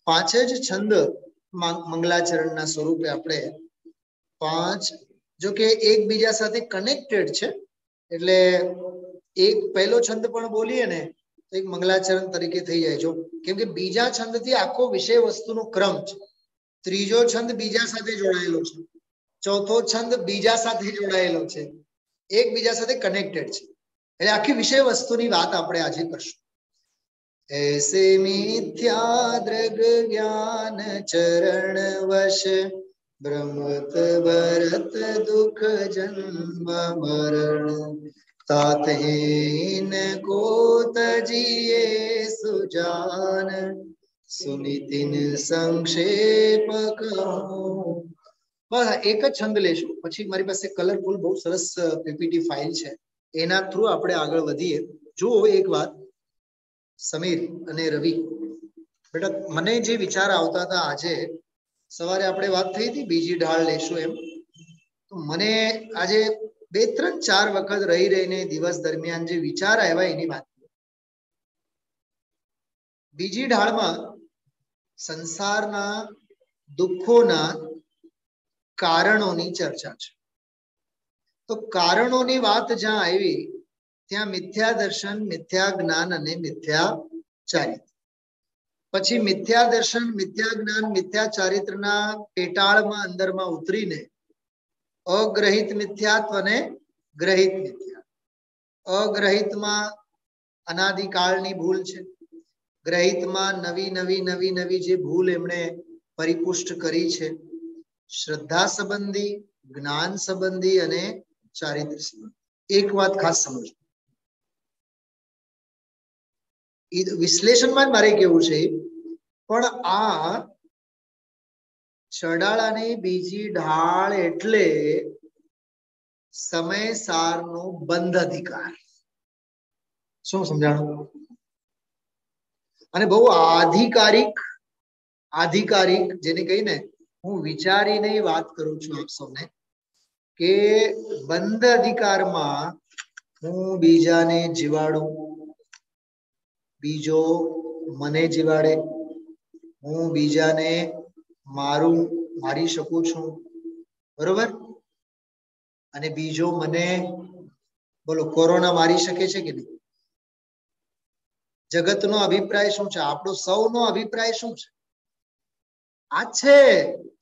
B: 5 જ છંદ મંગલાચરણના સ્વરૂપે આપણે 5, જો કે એકબીજા સાથે કનેક્ટેડ છે, એટલે એક પહેલો છંદ પણ બોલીએ ને તો એક મંગલાચરણ તરીકે થઈ જાય. જો કેમ કે બીજા છંદથી આખો વિષય વસ્તુનો ક્રમ છે. ત્રીજો છંદ બીજા સાથે જોડાયેલો છે, ચોથો છંદ બીજા સાથે જોડાયેલો છે, એકબીજા સાથે કનેક્ટેડ છે. એટલે આખી વિષય વસ્તુની વાત આપણે આજે કરશું. ऐसे मिथ्या दृग ज्ञान चरण वश भ्रमत भरत दुख जन्म मरण, तातहीन को तजिए सुजान सुनितिन संक्षेप कहूं। बस एक જ છંદ લેશું, પછી મારી પાસે કલરફુલ બહુ સરસ પીપીટી ફાઇલ છે, એના થ્રુ આપણે આગળ વધીએ. જો એક વાત સમીર અને રવિ બેટા, મને જે વિચાર આવતા હતા, આજે સવારે આપણે વાત થઈ હતી બીજી ઢાળ લેશું એમ, તો મને આજે 2, 3, 4 વખત રહીને દિવસ દરમિયાન જે વિચાર આવ્યા એની વાત. બીજી ઢાળમાં સંસારના દુઃખોના કારણોની ચર્ચા છે. તો કારણોની વાત જ્યાં આવી ત્યાં મિથ્યા દર્શન, મિથ્યા જ્ઞાન અને મિથ્યા ચારિત્ર. પછી મિથ્યા દર્શન, મિથ્યા જ્ઞાન, મિથ્યા ચારિત્રના પેટાળમાં અંદરમાં ઉતરીને અગ્રહિત મિથ્યાત્વ અને ગ્રહિત મિથ્યા. અગ્રહિતમાં અનાદિકાળની ભૂલ છે, ગ્રહિતમાં નવી નવી નવી નવી જે ભૂલ એમણે પરિપુષ્ટ કરી છે, શ્રદ્ધા સંબંધી, જ્ઞાન સંબંધી અને ચારિત્ર સંબંધી. એક વાત ખાસ સમજો, વિશ્લેષણમાં જ મારે કેવું છે, પણ આ ચડાળાની બીજી ઢાળ એટલે સમય સારનો બંધ અધિકાર. શું સમજાણું? અને બહુ આધિકારિક જેને કહીને હું વિચારીને વાત કરું છું આપ સૌને, કે બંધ અધિકારમાં હું બીજાને જીવાડું, બીજો મને જીવાડે, હું બીજાને મારી શકું છું, બરોબર? અને બીજો મને, બોલો, કોરોના મારી શકે છે કે નહીં? જગતનો અભિપ્રાય શું છે? આપણો સૌનો અભિપ્રાય શું છે? આ છે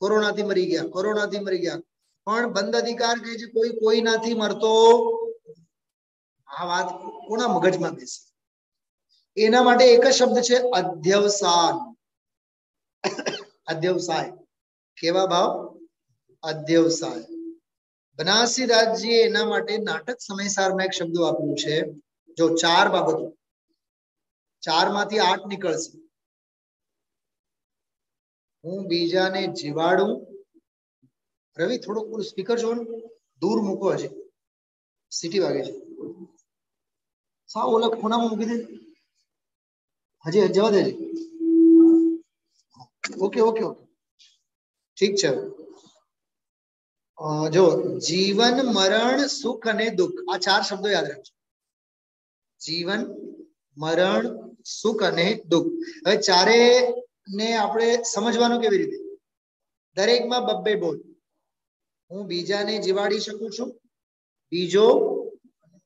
B: કોરોનાથી મરી ગયા, કોરોનાથી મરી ગયા. પણ બંધ અધિકાર કહે છે કોઈનાથી મરતો. આ વાત કોના મગજમાં બેસે? એના માટે એક જ શબ્દ છે, અધ્યવસાન. અધ્યવસાય. કેવા ભાવ? અધ્યવસાય. બનાસીદાસજીએ એના માટે નાટક સમયસારમાં એક શબ્દ વાપર્યું છે. જો 4 બાબતો, 4 માંથી 8 નીકળશે. હું બીજાને જીવાડું. રવિ, થોડુંક સ્પીકર જો દૂર મૂકો, હજી સીટી વાગે છે. સાવ ઓલા ખૂણામાં મૂકી દે, હજી જવા દેજે. ઓકે ઓકે ઓકે, ઠીક છે. જો જીવન, મરણ, સુખ અને દુઃખ, આ 4 શબ્દો યાદ રાખજો. જીવન, મરણ, સુખ અને દુઃખ. હવે ચારે ને આપણે સમજવાનું કેવી રીતે? દરેકમાં બબ્બે બોલ. હું બીજાને જીવાડી શકું છું, બીજો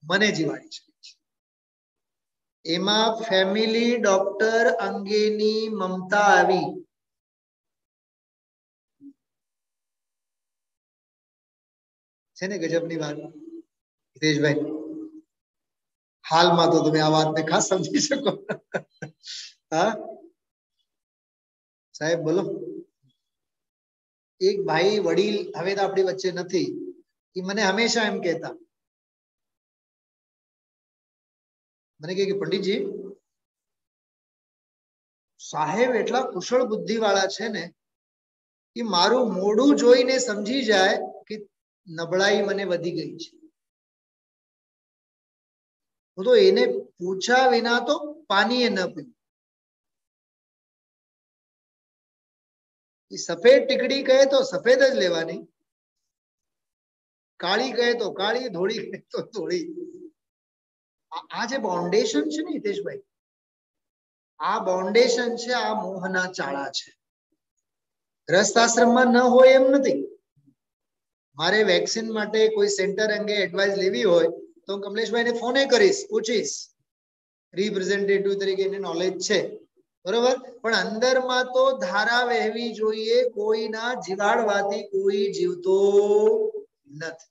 B: મને જીવાડી શકે છે. એમાં ફેમિલી ડોક્ટર અંગેની મમતા આવી. છે ને ગજબની વાત હિતેશભાઈ? હાલમાં તો તમે આ વાતને ખાસ સમજી શકો. હા સાહેબ, બોલો. એક ભાઈ વડીલ હવે તો આપણી વચ્ચે નથી, એ મને હંમેશા એમ કહેતા, મને કહે કે પંડિતજી, સાહેબ એટલા કુશળ બુદ્ધિ વાળા છે ને, કે મારું મોઢું જોઈને સમજી જાય કે નબળાઈ મને વધી ગઈ છે. હું તો એને પૂછ્યા વિના તો પાણીએ ન પીવું. સફેદ ટીકડી કહે તો સફેદ જ લેવાની, કાળી કહે તો કાળી, ધોળી કહે તો ધોળી. આ જે બાઉન્ડેશન છે ને હિતેશભાઈ, આ બાઉન્ડેશન છે, આ મોહના ચાળા છે. ગ્રસ્તાશ્રમમાં ન હોય એમ નથી. મારે વેક્સિન માટે કોઈ સેન્ટર અંગે એડવાઇસ લેવી હોય તો કમલેશભાઈને ફોને કરીશ, પૂછીશ. રિપ્રેઝેન્ટેટિવ તરીકે એને નોલેજ છે, બરોબર? પણ અંદરમાં તો ધારા વહેવી જોઈએ, કોઈના જીવાડવાથી કોઈ જીવતો નથી.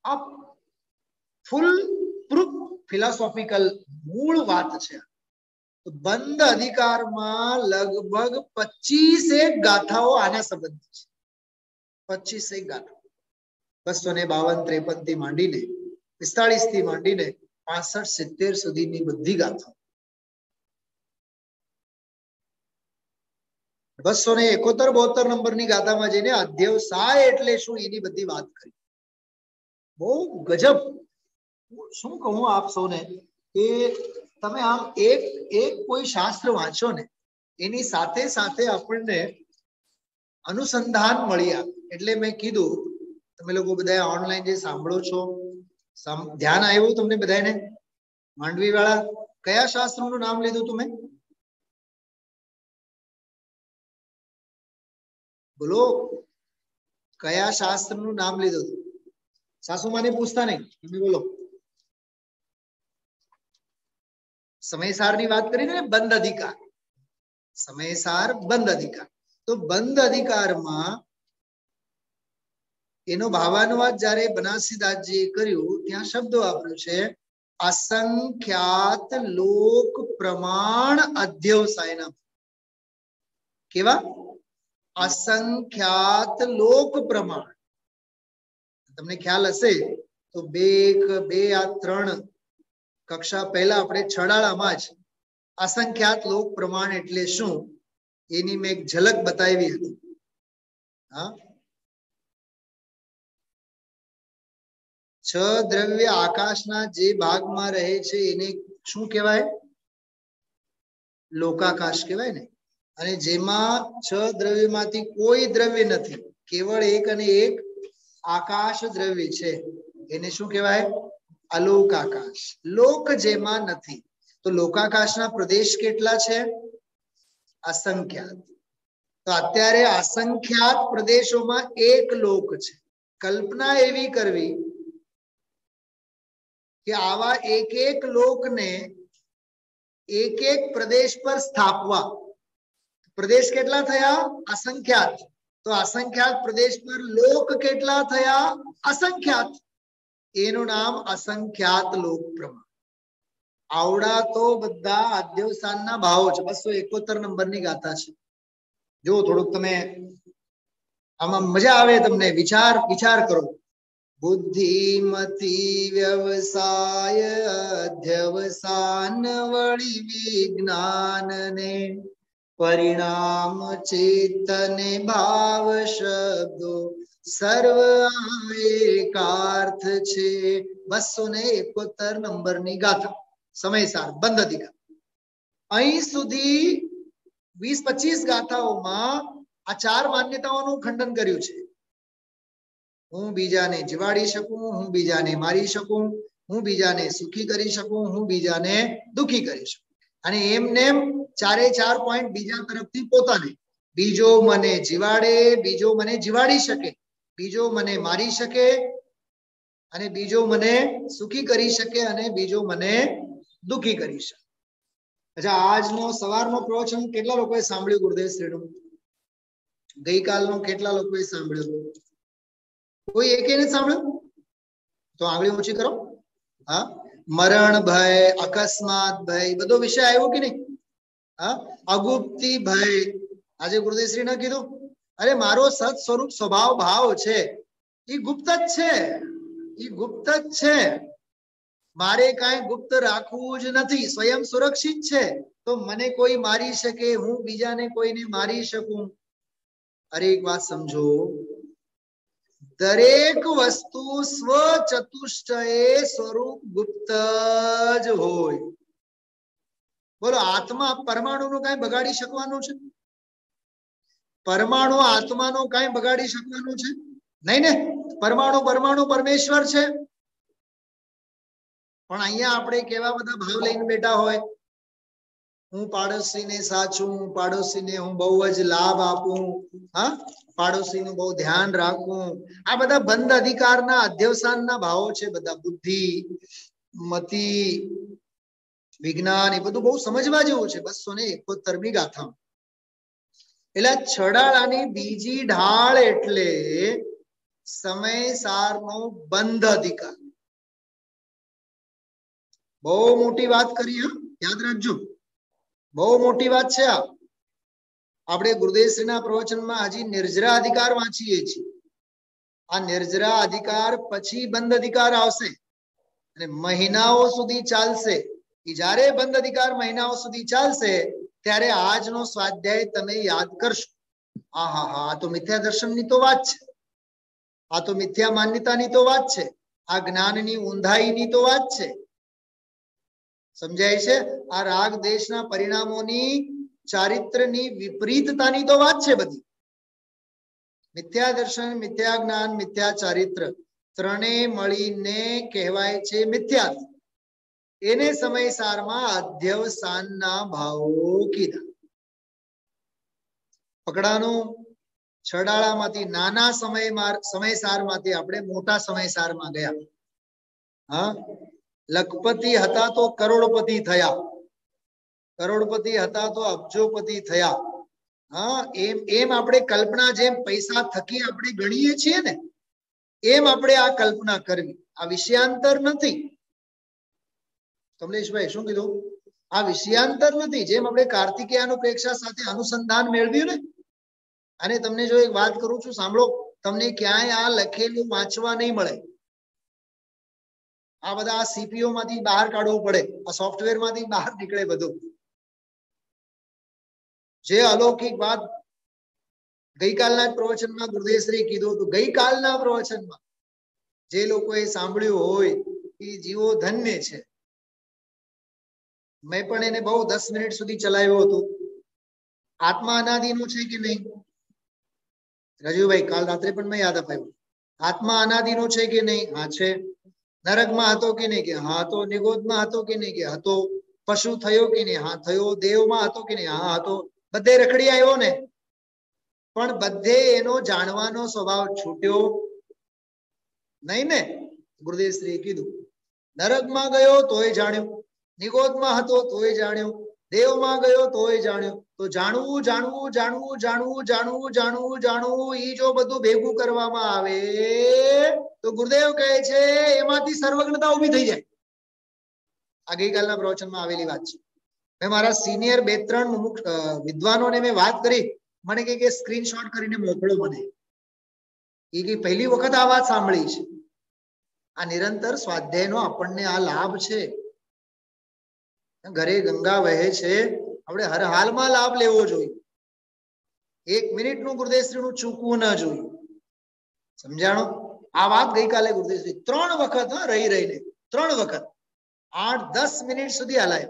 B: આ ફૂલ પ્રૂફ ફિલોસોફિકલ મૂળ વાત છે. બંધ અધિકારમાં લગભગ 25 ગાથાઓ આના સંબંધિત છે. 25 ગાથા, 252-53 થી માંડીને 45 થી માંડીને 65-70 સુધીની બધી ગાથા 271-72 નંબરની ગાથામાં જઈને અધ્યવસાય એટલે શું એની બધી વાત કરી. બહુ ગજબ. શું કહું આપ સૌને કે તમે આમ એક કોઈ શાસ્ત્ર વાંચો ને એની સાથે સાથે આપણને અનુસંધાન મળી આવે. એટલે મેં કીધું તમે લોકો બધા ઓનલાઈન જે સાંભળો છો, ધ્યાન આવ્યું તમને બધાને? માંડવી વાળા કયા શાસ્ત્રનું નામ લીધું તમે? બોલો, કયા શાસ્ત્રનું નામ લીધું? સાસુમાને પૂછતા નહીં, તમે બોલો. સમયસારની વાત કરી ને, બંધ અધિકાર. સમયસાર બંધ અધિકાર. તો બંધ અધિકારમાં એનો ભાવાનુવાદ જ્યારે બનાસીદાસજીએ કર્યું ત્યાં શબ્દ વાપર્યો છે અસંખ્યાત લોક પ્રમાણ અધ્યવસાયના. કેવા? અસંખ્યાત લોક પ્રમાણ. તમને ખ્યાલ હશે તો બે આ 3 કક્ષા પહેલા આપણે છડાળામાં જ અસંખ્યાત લોક પ્રમાણ એટલે શું એની મેં એક ઝલક બતાવી હતી. હા, 6 દ્રવ્ય આકાશના જે ભાગમાં રહે છે એને શું કહેવાય? લોકાકાશ કહેવાય ને. અને જેમાં 6 દ્રવ્યમાંથી કોઈ દ્રવ્ય નથી, કેવળ એક અને એક આકાશ દ્રવ્ય છે, એને શું કહેવાય? અલોકાકાશ. લોક જેમાં નથી. તો લોકાકાશના પ્રદેશ કેટલા છે? અસંખ્યાત. તો અત્યારે અસંખ્યાત પ્રદેશોમાં એક લોક છે. કલ્પના એવી કરવી કે આવા એક લોકને એક પ્રદેશ પર સ્થાપવા. પ્રદેશ કેટલા થયા? અસંખ્યાત. તો અસંખ્યાત પ્રદેશ પર લોક કેટલા થયા? અસંખ્યાત. એનું નામ અસંખ્યાત લોક પ્રમાણ. આવડા તો બધા અધ્યવસાનના ભાવો છે. 271 નંબરની ગાથા છે. જો થોડુંક તમે આમાં મજા આવે તમને, વિચાર કરો. બુદ્ધિમતી વ્યવસાય અધ્યવસાન વળી વિજ્ઞાનને પરિણામ ચેતને ભાવ શબ્દો સર્વ એકાર્થ છે. 271 નંબરની ગાથા સમયસાર બંધ અધિકાર. અહીં સુધી 20-25 ગાથાઓમાં આ 4 માન્યતાઓનું ખંડન કર્યું છે. હું બીજાને જીવાડી શકું, હું બીજાને મારી શકું, હું બીજાને સુખી કરી શકું, હું બીજાને દુખી કરી શકું. અને એમને 4 પોઈન્ટ બીજા તરફથી પોતાને. બીજો મને જીવાડે, બીજો મને જીવાડી શકે, બીજો મને મારી શકે, અને બીજો મને સુખી કરી શકે, અને બીજો મને દુખી કરી શકે. અચ્છા, આજનો સવારનો પ્રવચન કેટલા લોકોએ સાંભળ્યું ગુરુદેવ શ્રીનું? ગઈકાલનો કેટલા લોકોએ સાંભળ્યું? કોઈ એકે નથી સાંભળ્યું? તો આંગળી ઊંચી કરો. હા, મરણ ભય, અકસ્માત ભય, બધો વિષય આવ્યો કે નહીં? હા, અગુપ્તી ભય. આજે ગુરુદેવશ્રી ને કીધું, અરે મારો સત સ્વરૂપ સ્વભાવ ભાવ છે એ ગુપ્ત જ છે, એ ગુપ્ત જ છે. મારે કાંઈ ગુપ્ત રાખવું જ નથી, સ્વયં સુરક્ષિત છે. તો મને કોઈ મારી શકે, હું બીજાને કોઈને મારી શકું. અરે એક વાત સમજો, દરેક વસ્તુ સ્વચતુષ્ટયે સ્વરૂપ ગુપ્ત જ હોય. બોલો, આત્મા પરમાણુનું કઈ બગાડી શકવાનું છે? પરમાણુ આત્માનો કઈ બગાડી શકવાનું છે? નહીં ને. પરમાણુ પરમેશ્વર છે. પણ અહીંયા આપણે કેવા બધા ભાવ લઈને બેઠા હોય, હું પાડોશીને સાચું, પાડોશીને હું બહુ જ લાભ આપું, હા, પાડોશીનું બહુ ધ્યાન રાખવું. આ બધા બંધ અધિકારના અધ્યવસાનના ભાવો છે. બધા બુદ્ધિ, મતિ, વિજ્ઞાન, એ બધું બહુ સમજવા જેવું છે. 271મી ગાથા. એટલે છડાળાની બીજી ઢાળ એટલે સમયસારનો બંધ અધિકાર. બહુ મોટી વાત કરી, યાદ રાખજો, બહુ મોટી વાત છે આ. આપણે ગુરુદેવશ્રીના પ્રવચનમાં હજી નિર્જરા અધિકાર વાંચીએ છીએ. આ નિર્જરા અધિકાર પછી બંધ અધિકાર આવશે. અને મહિનાઓ સુધી ચાલશે. જ્યારે બંધ અધિકાર મહિનાઓ સુધી ચાલશે ત્યારે આજનો સ્વાધ્યાય તમે યાદ કરશો. આ તો મિથ્યા દર્શનની તો વાત છે, આ તો મિથ્યા માન્યતાની તો વાત છે, આ જ્ઞાનની ઊંધાઈની તો વાત છે. સમજાય છે? આ રાગ દેશના પરિણામોની ચારિત્રની વિપરીતતાની તો વાત છે બધી. મિથ્યા દર્શન, મિથ્યા જ્ઞાન, મિથ્યા ચારિત્ર ત્રણેય મળીને કહેવાય છે મિથ્યા. એને સમયસારમાં અધ્યવસાનના ભાવો કીધા. પકડાનું છડાળામાંથી નાના સમયસારમાંથી આપણે મોટા સમયસારમાં ગયા. હા, લખપતિ હતા તો કરોડપતિ થયા, કરોડપતિ હતા તો અબજોપતિ થયા. હા, એમ આપણે કલ્પના, જેમ પૈસા થકી આપણે ગણીએ છીએ ને, એમ આપણે આ કલ્પના કરવી. આ વિષયાંતર નથી. કમલેશભાઈ શું કીધું? આ વિષયાંતર નથી. જેમ આપણે કાર્તિકેયનું પ્રેક્ષા સાથે અનુસંધાન મેળવ્યું ને, અને તમને જો એક વાત કરું છું, સાંભળો, તમને ક્યાંય આ લખેલું વાંચવા નહીં મળે. આ બધા સીપીઓ માંથી બહાર કાઢવું પડે, આ સોફ્ટવેર માંથી બહાર નીકળે બધું. જે અલૌકિક વાત ગઈકાલના પ્રવચનમાં ગુરુદેવશ્રી કીધું હતું, ગઈકાલના પ્રવચનમાં જે લોકોએ સાંભળ્યું હોય એ જીવો ધન્ય છે. મેં પણ એને બહુ 10 મિનિટ સુધી ચલાવ્યું હતું. આત્મા અનાદિનો છે કે નહીં? રજુભાઈ કાલ રાત્રે પણ મેં યાદ અપાયું. આત્મા અનાદિનો છે કે નહીં? હા છે. નરકમાં હતો કે નહીં? કે હા હતો. નિગોદમાં હતો કે નહીં? કે હતો. પશુ થયો કે નહીં? હા થયો. દેવમાં હતો કે નહીં? હા હતો. બધે રખડી આવ્યો ને, પણ બધે એનો જાણવાનો સ્વભાવ છૂટ્યો નહીં ને. ગુરુદેવશ્રીએ કીધું, નરકમાં ગયો તોય જાણ્યું, નિગોદમાં હતો તોય જાણ્યું, દેવમાં ગયો તોય જાણ્યું. તો જાણવું જાણવું જાણવું જાણવું જાણવું જાણવું જાણવું, એ જો બધું ભેગું કરવામાં આવે તો ગુરુદેવ કહે છે એમાંથી સર્વજ્ઞતા ઉભી થઈ જાય. આ ગઈકાલના પ્રવચનમાં આવેલી વાત છે. મેં મારા સિનિયર 2-3 વિદ્વાનોને મેં વાત કરી. મને કે સ્ક્રીનશોટ કરીને મોકલો મને. એ પહેલી વખત આ વાત સાંભળી છે. આ નિરંતર સ્વાધ્યાયનો આપણને આ લાભ છે. ઘરે ગંગા વહે છે, આપણે હર હાલમાં લાભ લેવો જોઈએ. 1 મિનિટનું ગુરુદેવશ્રીનું ચૂકવું ના જોઈએ. સમજાણો? આ વાત ગઈકાલે ગુરુદેવશ્રી 3 વખત રહીને 3 વખત 8-10 મિનિટ સુધી હલાય.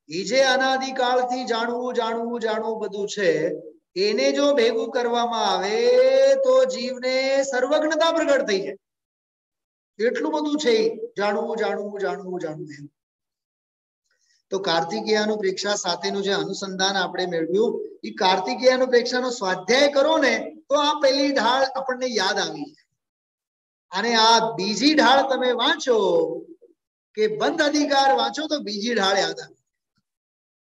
B: એ જે અનાદિકાળથી જાણવું જાણવું જાણવું બધું છે, એને જો ભેગું કરવામાં આવે તો જીવને સર્વજ્ઞતા પ્રગટ થઈ જાય. એટલું બધું છે જાણવું જાણવું જાણવું જાણવું. તો કાર્તિકેયનું પ્રેક્ષા સાથેનું જે અનુસંધાન આપણે મેળવ્યું, એ કાર્તિકેયનું પ્રેક્ષાનો સ્વાધ્યાય કરો ને તો આ પહેલી ઢાળ આપણને યાદ આવી જાય. અને આ બીજી ઢાળ તમે વાંચો કે બંધ અધિકાર વાંચો તો બીજી ઢાળ યાદ આવે.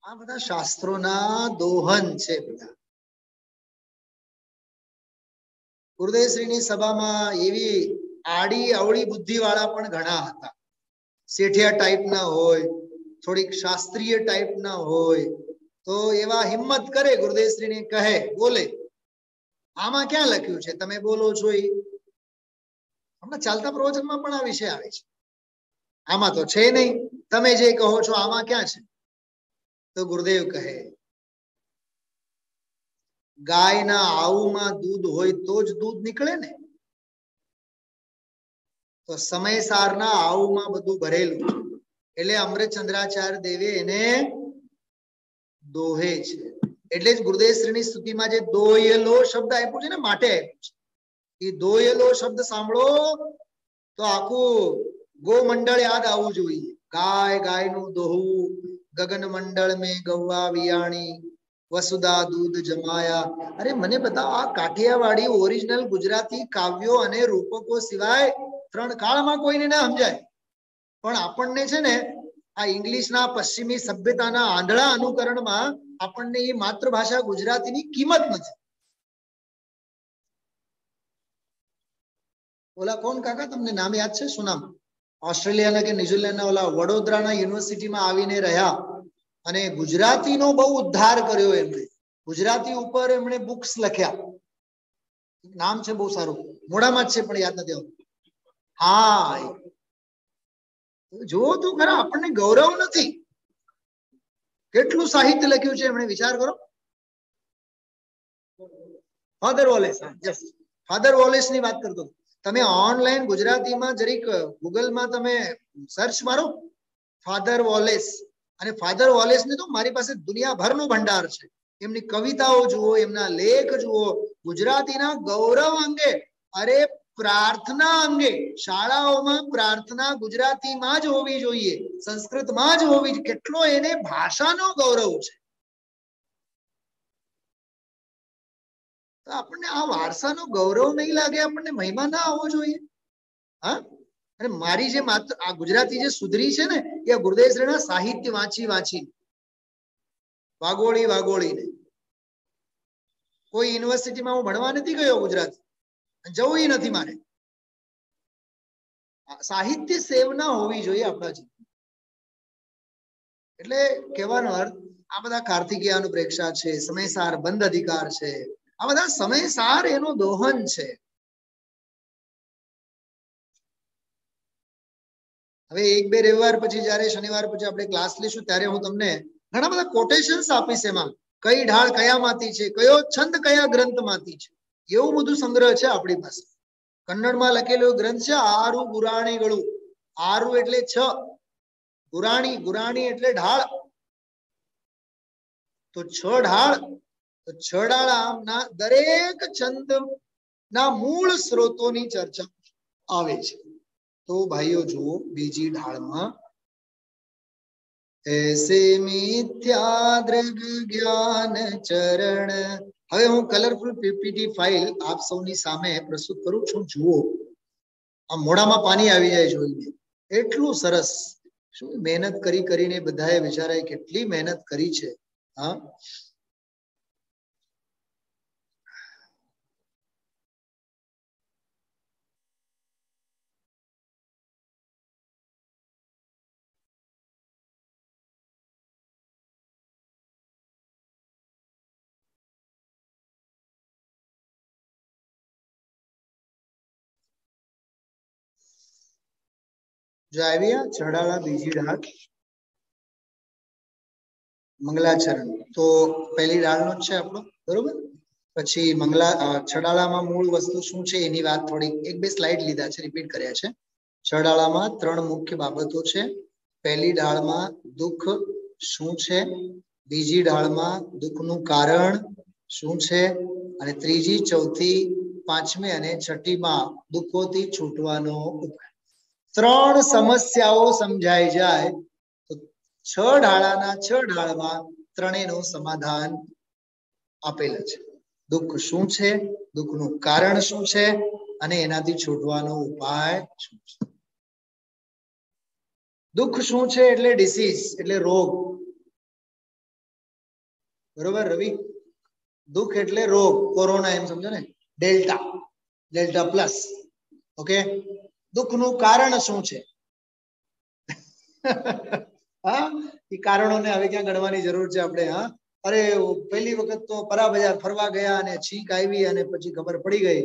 B: આ બધા શાસ્ત્રોના દોહન છે બધા. ગુરુદેવશ્રીની સભામાં એવી આડી અવળી બુદ્ધિ વાળા પણ ઘણા હતા. શેઠિયા ટાઈપના હોય, થોડીક શાસ્ત્રીય ટાઈપના હોય, તો એવા હિંમત કરે, ગુરુદેવશ્રીને કહે, બોલે, આમાં ક્યાં લખ્યું છે? તમે બોલો છો એ હમણાં ચાલતા પ્રવચનમાં પણ આ વિષય આવે છે. આમાં તો છે નહીં, તમે જે કહો છો આમાં ક્યાં છે? તો ગુરુદેવ કહે, ગાયના આવુમાં દૂધ હોય તો જ દૂધ નીકળે ને. તો સમયસારના આવુમાં બધું ભરેલું છે, એટલે અમૃતચંદ્રાચાર્ય દેવે એને દોહે છે. એટલે જ ગુરુદેવશ્રીની સ્તુતિમાં જે દોયેલો શબ્દ આપ્યો છે ને, માટે આપ્યો છે. એ દોયેલો શબ્દ સાંભળો તો આખું ગોમંડળ યાદ આવવું જોઈએ. ગાય, ગાયનું દોહવું, ગગન મંડળ મેં ગૌવા વિયાણી, વસુધા દૂધ જમાયા. અરે મને બતાવો, આ કાઠિયાવાડી ઓરિજિનલ ગુજરાતી કાવ્યો અને રૂપકો સિવાય 3 કાળમાં કોઈને ના સમજાય. પણ આપણને છે ને આ ઇંગ્લિશના પશ્ચિમી સભ્યતાના આંધળા અનુકરણમાં આપણને એ માતૃભાષા ગુજરાતીની કિંમત નથી. ઓલા કોણ કાકા, તમને નામ યાદ છે? શું નામ? ઓસ્ટ્રેલિયાના કે ન્યુઝીલેન્ડના ઓલા વડોદરાના યુનિવર્સિટીમાં આવીને રહ્યા અને ગુજરાતીનો બહુ ઉદ્ધાર કર્યો એમણે. ગુજરાતી ઉપર એમણે બુક્સ લખ્યા. નામ છે બહુ સારું, મોઢામાં જ છે પણ યાદ નથી આવતું. હા, જુઓ તો ખરા, આપણને ગૌરવ નથી. કેટલું સાહિત્ય લખ્યું છે એમણે, વિચાર કરો. Father Wallace, yes, father Wallace ની વાત કરતો. તમે ઓનલાઈન ગુજરાતીમાં જરીક ગૂગલમાં તમે સર્ચ મારો ફાધર વોલેસ, અને ફાધર વોલેસ ને તો મારી પાસે દુનિયાભરનો ભંડાર છે. એમની કવિતાઓ જુઓ, એમના લેખ જુઓ, ગુજરાતીના ગૌરવ અંગે, અરે પ્રાર્થના અંગે, શાળાઓમાં પ્રાર્થના ગુજરાતીમાં જ હોવી જોઈએ, સંસ્કૃતમાં જ હોવી જોઈએ. કેટલો એને ભાષાનો ગૌરવ છે. આપણને આ વારસાનો ગૌરવ નહીં લાગે, આપણને મહિમા ના આવવો જોઈએ. હા, અને મારી જે માત્ર આ ગુજરાતી જે સુધરી છે ને, એ ગુરુદેવ શ્રીના સાહિત્ય વાંચી વાંચી, વાગોળીને. કોઈ યુનિવર્સિટીમાં હું ભણવા નથી ગયો ગુજરાતી, જવું નથી મારે. સાહિત્ય સેવના હોવી જોઈએ આપણા જીવન. એટલે કહેવાનો અર્થ, આ બધા કાર્તિકેયાનું પ્રેક્ષા છે, સમયસાર બંધ અધિકાર છે, આ બધા સમયસાર એનો દોહન છે. હવે એક બે રવિવાર પછી, જયારે શનિવાર પછી આપણે ક્લાસ લઈશું, ત્યારે હું તમને ઘણા બધા કોટેશન્સ આપીશ. એમાં કઈ ઢાળ કયામાંથી છે, કયો છંદ કયા ગ્રંથમાંથી છે, એવું બધું સંગ્રહ છે આપણી પાસે. કન્નડમાં લખેલો ગ્રંથ છે આરુ ગુરાણીಗಳು. આરુ એટલે 6, ગુરાણી એટલે ઢાળ. તો 6 ઢાળ, તો 6 ઢાળના દરેક છંદ ના મૂળ સ્ત્રોતોની ચર્ચા આવે છે. તો ભાઈઓ જુઓ, બીજી ઢાળમાં એસે મિથ્યા દ્રગ જ્ઞાન ચરણ. હવે હું કલરફુલ પીપીટી ફાઇલ આપ સૌની સામે પ્રસ્તુત કરું છું. જુઓ, આ મોઢામાં પાણી આવી જાય જોઈને, એટલું સરસ. શું મહેનત કરીને બધાએ વિચારાય, કેટલી મહેનત કરી છે. હા, જો આવી છડાળા બીજી ઢાળ મંગલાચરણ. તો પહેલી ઢાળનો જ છે આપણો, બરોબર. પછી છડાળામાં મૂળ વસ્તુ શું છે એની વાત થોડી એક બે સ્લાઇડ લીધા છે, રિપીટ કર્યા છે. છડાળામાં 3 મુખ્ય બાબતો છે. પહેલી ઢાળમાં દુઃખ શું છે, બીજી ઢાળમાં દુઃખનું કારણ શું છે, અને ત્રીજી, ચોથી, પાંચમી અને છઠ્ઠીમાં દુઃખોથી છૂટવાનો ઉપાય. 3 સમસ્યાઓ સમજાઈ જાય તો 6 ઢાળાના 6 ઢાળમાં ત્રણેયનું સમાધાન આપેલું છે. દુઃખ શું છે, દુઃખનું કારણ શું છે, અને એનાથી છૂટવાનો ઉપાય શું છે. દુઃખ શું છે એટલે ડિસીઝ, એટલે રોગ, બરોબર રવિ? દુઃખ એટલે રોગ, કોરોના એમ સમજો ને, ડેલ્ટા પ્લસ. ઓકે, દુઃખનું કારણ શું છે? હા, એ કારણોને હવે ક્યાં ગણવાની જરૂર છે આપણે? હા, અરે પહેલી વખત તો પરા બજાર ફરવા ગયા અને છીંક આવી, અને પછી ખબર પડી ગઈ,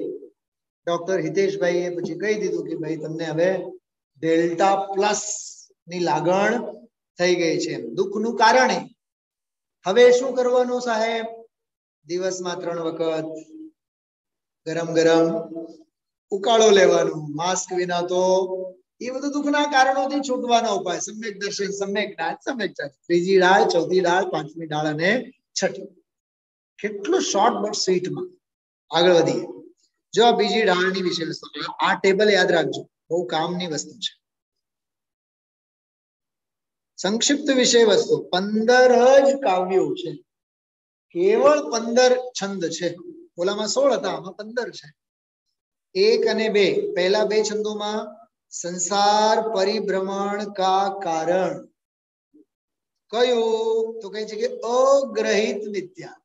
B: ડોક્ટર હિતેશભાઈએ પછી કહી દીધું કે ભાઈ તમને હવે ડેલ્ટા પ્લસ ની લાગણ થઈ ગઈ છે. દુઃખનું કારણ. હવે શું કરવાનું સાહેબ? દિવસમાં 3 વખત ગરમ ઉકાળો લેવાનું, માસ્ક વિના. તો એ બધું દુઃખના કારણોથી છૂટવાનો ઉપાય. સમ્યક દર્શન, સમ્યક જ્ઞાન, સમ્યક ચર્ચા. ત્રીજી ઢાળ, ચોથી ઢાળ, પાંચમી ઢાળ અને છઠ્ઠી. કેટલું શોર્ટ બટ સ્વીટમાં આગળ વધીએ. જો આ બીજી ઢાળની વિષય વસ્તુ, આ ટેબલ યાદ રાખજો, બહુ કામની વસ્તુ છે. સંક્ષિપ્ત વિષય વસ્તુ, 15 જ કાવ્યો છે, કેવળ 15 છંદ છે. ઓલામાં 16 હતા, આમાં 15 છે. 1 અને 2, પહેલા 2 છંદોમાં સંસાર પરિભ્રમણ કા કારણ કયું? તો કહે છે કે અગ્રહિત મિથ્યા,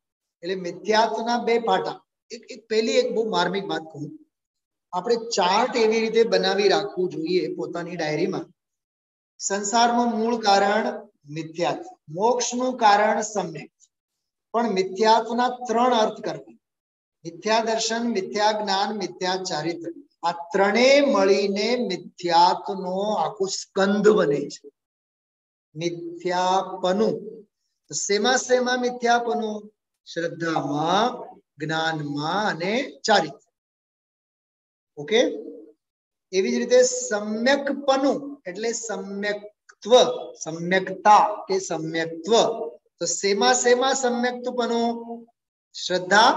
B: એટલે મિથ્યાત્વના 2 પાટા. પહેલી એક બહુ માર્મિક વાત કહું, આપણે ચાર્ટ એવી રીતે બનાવી રાખવું જોઈએ પોતાની ડાયરીમાં. સંસારનું મૂળ કારણ મિથ્યાત્વ, મોક્ષનું કારણ સમ્યક. પણ મિથ્યાત્વના 3 અર્થ કરવા: મિથ્યા દર્શન, મિથ્યા જ્ઞાન, મિથ્યા ચારિત્ર. આ ત્રણેય મળીને મિથ્યાત્વનો આખો સ્કંદ બને છે. મિથ્યાપનું શેમાં શેમાં મિથ્યાપનું? શ્રદ્ધામાં, જ્ઞાનમાં અને ચારિત્ર. ઓકે. એવી જ રીતે સમ્યકપનું એટલે સમ્યક્ત્વ, સમ્યકતા કે સમ્યક્ત્વ. તો શેમાં શેમાં સમ્યક્તપનું? શ્રદ્ધા,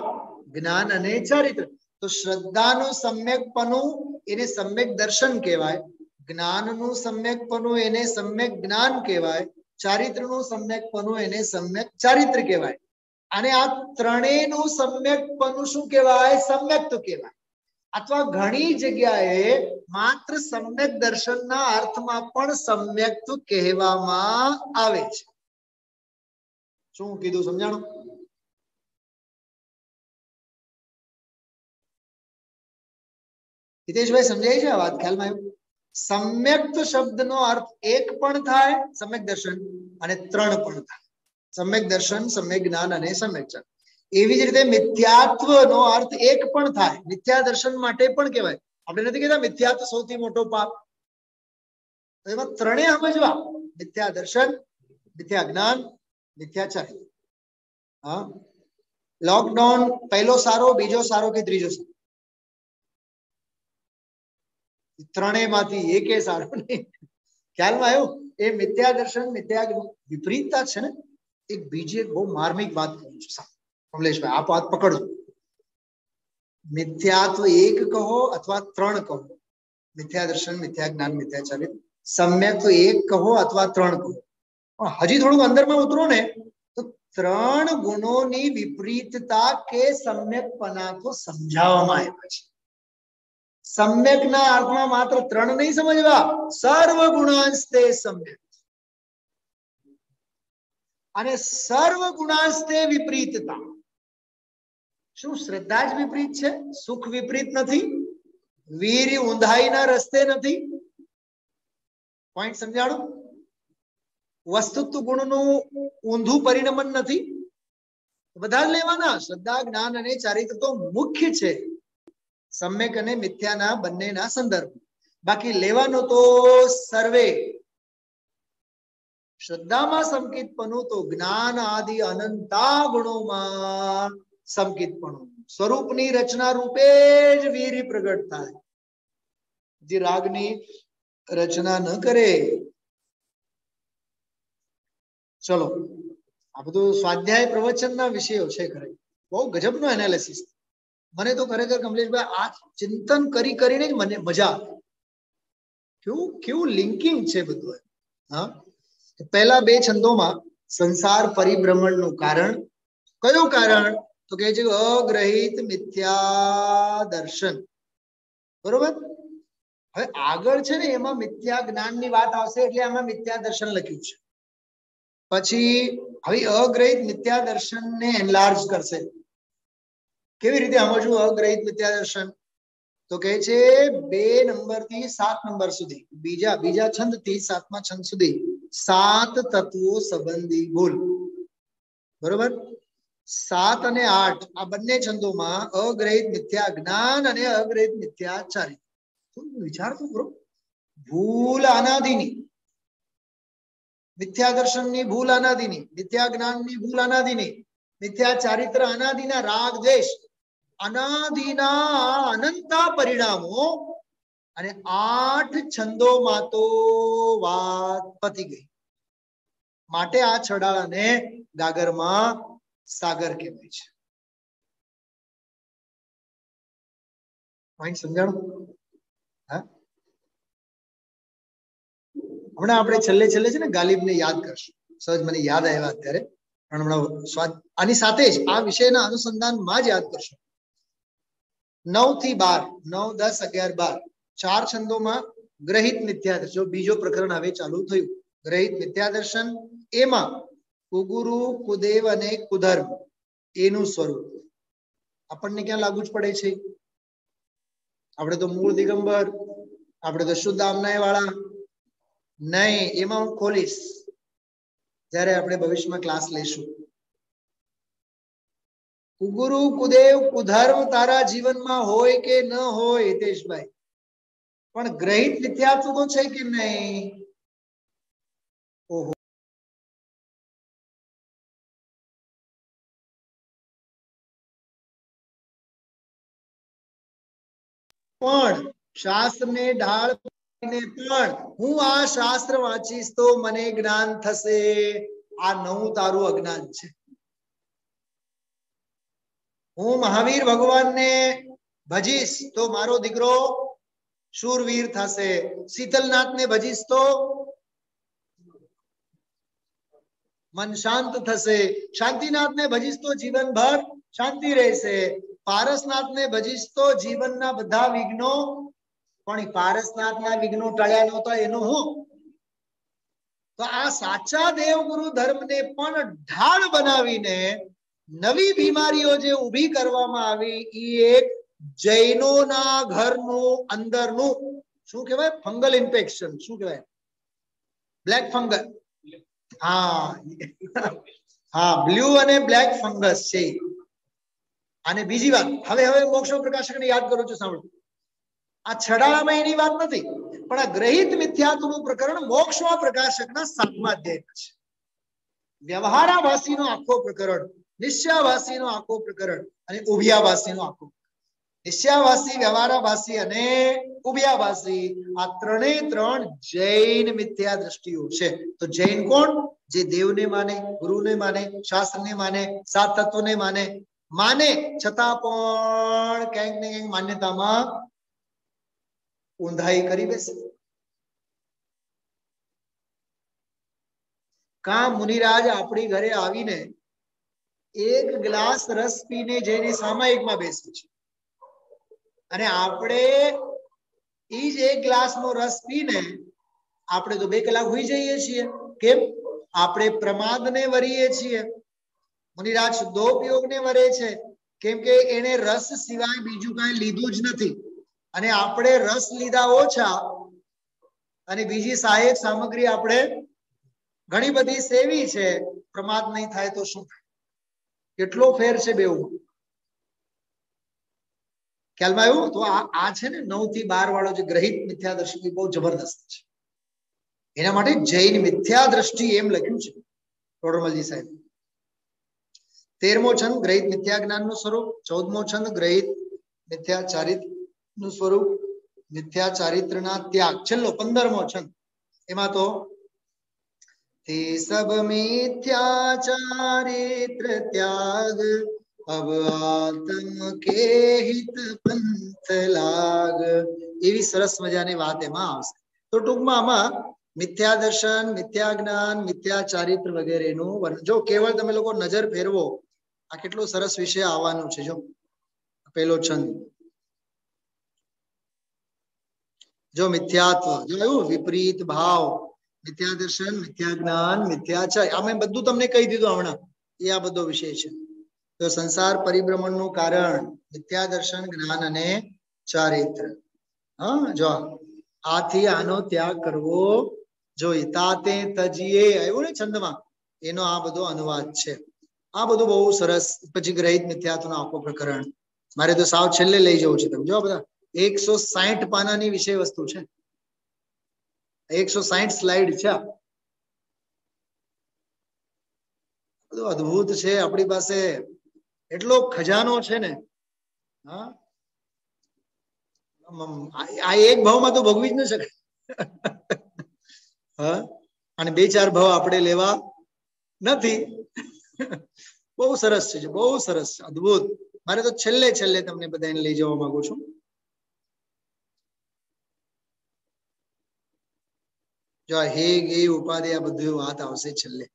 B: જ્ઞાન અને ચારિત્ર. તો શ્રદ્ધાનું સમ્યકપનું એને સમ્યક દર્શન કહેવાય, જ્ઞાનનું સમ્યકપનું એને સમ્યક જ્ઞાન કહેવાય, ચારિત્રનું સમ્યકપનું એને સમ્યક ચારિત્ર કહેવાય. અને આ ત્રણેયનું સમ્યકપનું શું કહેવાય? સમ્યક્ત કહેવાય. અથવા ઘણી જગ્યાએ માત્ર સમ્યક દર્શનના અર્થમાં પણ સમ્યક્ત કહેવામાં આવે છે. શું કીધું? સમજાણું? હિતેશભાઈ સમજાય છે આ વાત? ખ્યાલમાં આવ્યું? સમ્યક્ત શબ્દનો અર્થ એક પણ થાય સમ્યક દર્શન અને ત્રણ પણ થાય સમ્યક દર્શન, સમ્યક જ્ઞાન અને સમ્યક ચારિત્ર. એવી જ રીતે મિથ્યાત્વનો અર્થ એક પણ થાય, મિથ્યા દર્શન માટે પણ કહેવાય. આપણે નથી કહેતા મિથ્યાત્વ સૌથી મોટો પાપ. એમાં ત્રણેય સમજવા: મિથ્યા દર્શન, મિથ્યા જ્ઞાન, મિથ્યા ચારિત્ર. હા, લોકડાઉન પહેલો સારો, બીજો સારો કે ત્રીજો સારો? ત્રણેય માંથી એકે સારો નહીં. ખ્યાલમાં આવ્યું? એ મિથ્યા દર્શન, મિથ્યા વિપરીતતા છે ને. એક બીજી એક બહુ માર્મિક વાત કરું છું કમલેશભાઈ, આપ વાત પકડજો. મિથ્યાત્વ એક કહો અથવા ત્રણ કહો, મિથ્યા દર્શન, મિથ્યા જ્ઞાન, મિથ્યા ચારિત્ર. સમ્યક્ત્વ એક કહો અથવા ત્રણ કહો, પણ હજી થોડુંક અંદરમાં ઉતરો ને તો ત્રણ ગુણોની વિપરીતતા કે સમ્યકપના તો સમજાવવામાં આવ્યા છે. સમ્યકના અર્થમાં માત્ર ત્રણ નહીં સમજવા, સર્વ ગુણાંસ્તે સમ્યક અને સર્વ ગુણાંસ્તે વિપરીતતા. શું શ્રદ્ધા જ વિપરીત છે? સુખ વિપરીત નથી? વીર્ય ઊંધાઈના રસ્તે નથી? પોઈન્ટ સમજાણું? વસ્તુત્વ ગુણનું ઊંધું પરિણમન નથી? બધા જ લેવાના. શ્રદ્ધા, જ્ઞાન અને ચારિત્ર તો મુખ્ય છે સમ્યક અને મિથ્યાના બંનેના સંદર્ભ. બાકી લેવાનો તો સર્વે. શ્રદ્ધામાં સંકિતપણું તો જ્ઞાન આદિ અનંતા ગુણોમાં સંકિતપણું. સ્વરૂપની રચના રૂપે જ વીર્ય પ્રગટ થાય. જે રાગની રચના ન કરે. ચલો, આ બધું સ્વાધ્યાય પ્રવચનના વિષયો છે. ખરેખર બહુ ગજબનો એનાલિસિસ. મને તો ખરેખર કમલેશભાઈ આ ચિંતન કરી કરીને જ મને મજા આવે. કેવું લિંકિંગ છે બધું. હા, પહેલા બે છંદોમાં સંસાર પરિભ્રમણનું કારણ. કયું કારણ? તો કહે છે અગ્રહિત મિથ્યા દર્શન. બરોબર. હવે આગળ છે ને એમાં મિથ્યા જ્ઞાનની વાત આવશે એટલે આમાં મિથ્યા દર્શન લખ્યું છે. પછી હવે અગ્રહિત મિથ્યા દર્શનને એનલાર્જ કરશે. કેવી રીતે સમજવું અગ્રહિત મિથ્યા દર્શન? તો કહે છે 2 નંબરથી 7 નંબર સુધી, બીજા છંદથી 7મા છંદ સુધી 7 તત્વો સંબંધી બોલ. બરોબર. 7 અને 8 આ બંને છંદોમાં અગ્રહિત મિથ્યા જ્ઞાન અને અગ્રહિત મિથ્યા ચારિત્ર. વિચાર તો કરો. ભૂલ અનાદિની, મિથ્યા દર્શનની ભૂલ અનાદિની, મિથ્યા જ્ઞાનની ભૂલ અનાદિની, મિથ્યા ચારિત્ર અનાદિના રાગ દ્વેષ અનાદિના અનંતા પરિણામો. અને 8 છંદોમાં તો વાત પતી ગઈ. માટે આ છડાળાને ગાગરમાં સાગર કહેવાય છે. પોઈન્ટ સમજાણું? હા, હમણાં આપણે છેલ્લે છે ને ગાલિબને યાદ કરશું. સહજ મને યાદ આવ્યા અત્યારે, પણ હમણાં આની સાથે જ આ વિષયના અનુસંધાનમાં જ યાદ કરશું. 9 થી 12, 9, 10, 11, 12 4 છંદોમાં ગ્રહિત મિથ્યા દર્શન. જો બીજો પ્રકરણ હવે ચાલુ થયું, ગ્રહિત મિથ્યા દર્શન. એમાં કુગુરુ, કુદેવ અને કુધર્મ એનું સ્વરૂપ આપણને ક્યાં લાગુ જ પડે છે? આપણે તો મૂળ દિગંબર, આપણે તો શુદ્ધ આમનાય વાળા નહીં. એમાં હું ખોલીશ જ્યારે આપણે ભવિષ્યમાં ક્લાસ લઈશું. કુગુરુ કુદેવ કુધર્મ તારા જીવનમાં હોય કે ન હોય હિતેશભાઈ, પણ ગ્રહિત મિથ્યાત્વ તો છે કે નહીં? ઓહો, પણ શાસ્ત્રને ઢાળ પણ હું આ શાસ્ત્ર વાંચીશ તો મને જ્ઞાન થશે. આ નવું તારું અજ્ઞાન છે. હું મહાવીર ભગવાનને ભજીશ તો મારો દીકરો શૂરવીર થશે. શીતલનાથને ભજીશ તો મન શાંત થશે. શાંતિનાથને ભજીશ તો જીવનભર શાંતિ રહેશે. પારસનાથને ભજીશ તો જીવનના બધા વિઘ્નો, પણ પારસનાથના વિઘ્નો ટળ્યા નહોતા એનું હું. તો આ સાચા દેવગુરુ ધર્મને પણ ઢાળ બનાવીને નવી બીમારીઓ જે ઊભી કરવામાં આવી, એ એક જૈનોના ઘરનું અંદરનું શું કહેવાય, ફંગલ ઇન્ફેક્શન. શું કહેવાય? Black fungus. હા, બ્લુ અને બ્લેક ફંગસ છે. અને બીજી વાત, હવે મોક્ષ પ્રકાશકને યાદ કરું છું, સાંભળો. આ છડામાં એની વાત નથી, પણ આ ગ્રહિત મિથ્યાત્વનું પ્રકરણ મોક્ષ પ્રકાશકના 7મા અધ્યાયમાં છે. વ્યવહારાભાસીનો આખો પ્રકરણ, નિશ્ચયાભાસીનો આખો પ્રકરણ અને ઉભયાભાસીનો આખો. નિશ્ચયાભાસી, વ્યવહારાભાસી અને ઉભયાભાસી, આ ત્રણ જૈન મિથ્યા દ્રષ્ટિઓ છે. તો જૈન કોણ? જે દેવને માને, ગુરુને માને, શાસ્ત્રને માને, 7 તત્વોને માને છતાં પણ ક્યાંક ને ક્યાંક માન્યતામાં ઊંધાઈ કરી બેસે. કા મુનિરાજ આપણી ઘરે આવીને એક ગ્લાસ રસ પીને જઈને સામાયિકમાં બેસે છે, અને આપણે ઈ જ એક ગ્લાસનો રસ પીને આપણે તો 2 કલાક હોઈ જઈએ છીએ. કેમ? આપણે પ્રમાદને વરીએ છીએ. મુનિરાજ શુદ્ધોપયોગને વરે છે, કેમ કે એને રસ સિવાય બીજું કાંઈ લીધું જ નથી. અને આપણે રસ લીધા ઓછા અને બીજી સહાયક સામગ્રી આપણે ઘણી બધી સેવી છે. પ્રમાદ નહીં થાય તો શું થાય? કેટલો ફેર છે બેઉ. ખ્યાલમાં આવ્યું? તો આ છે ને 9 થી 12 વાળો જે ગ્રહિત મિથ્યા દ્રષ્ટિ બહુ જબરદસ્ત છે. એના માટે જૈન મિથ્યા દ્રષ્ટિ એમ લખ્યું છે ટોડરમલજી સાહેબ. 13મો છંદ ગ્રહિત મિથ્યા જ્ઞાનનું સ્વરૂપ, 14મો છંદ ગ્રહિત મિથ્યા ચારિત્રનું સ્વરૂપ, મિથ્યા ચારિત્રના ત્યાગ, છેલ્લો 15મો છંદ. એમાં તો તે સબ મિથ્યા ચારિત્ર ત્યાગ અબ આત્મ કે હિત પંથ લાગ, એવી સરસ મજાની વાત એમાં આવશે. તો ટૂંકમાં આમાં મિથ્યા દર્શન, મિથ્યા જ્ઞાન, મિથ્યા ચારિત્ર વગેરેનું વર્ણન. જો કેવળ તમે લોકો નજર ફેરવો, આ કેટલો સરસ વિષય આવવાનો છે. જો પહેલો છંદ, જો મિથ્યાત્વ, જો વિપરીત ભાવ, મિથ્યા દર્શન, મિથ્યા જ્ઞાન, મિથ્યાચાર, આમે બધું તમને કહી દીધું હમણાં. એ આ બધો વિષય છે. તો સંસાર પરિભ્રમણનું કારણ મિથ્યા દર્શન, જ્ઞાન અને ચારિત્ર. હા, જો આથી આનો ત્યાગ કરવો જોઈએ. તાતે તજીએ આવ્યું ને છંદમાં, એનો આ બધો અનુવાદ છે. આ બધું બહુ સરસ. પછી ગ્રહિત મિથ્યાત્વનો આખો પ્રકરણ. મારે તો સાવ છેલ્લે લઈ જવું છે. તમે જો બધા 160 પાનાની વિષય વસ્તુ છે. 160 સ્લાઇડ છે. બધું અદ્ભુત છે. આપણી પાસે એટલો ખજાનો છે ને. હા, આ એક ભાવમાં તો ભોગવી જ ન શકે. હા, અને 2-4 ભાવ આપણે લેવા નથી. બહુ સરસ છે, બહુ સરસ, અદ્ભુત. મારે તો છેલ્લે તમને બધાને લઈ જવા માંગુ છું. જો હે ગે ઉપાધિ, આ બધું વાત આવશે છેલ્લે.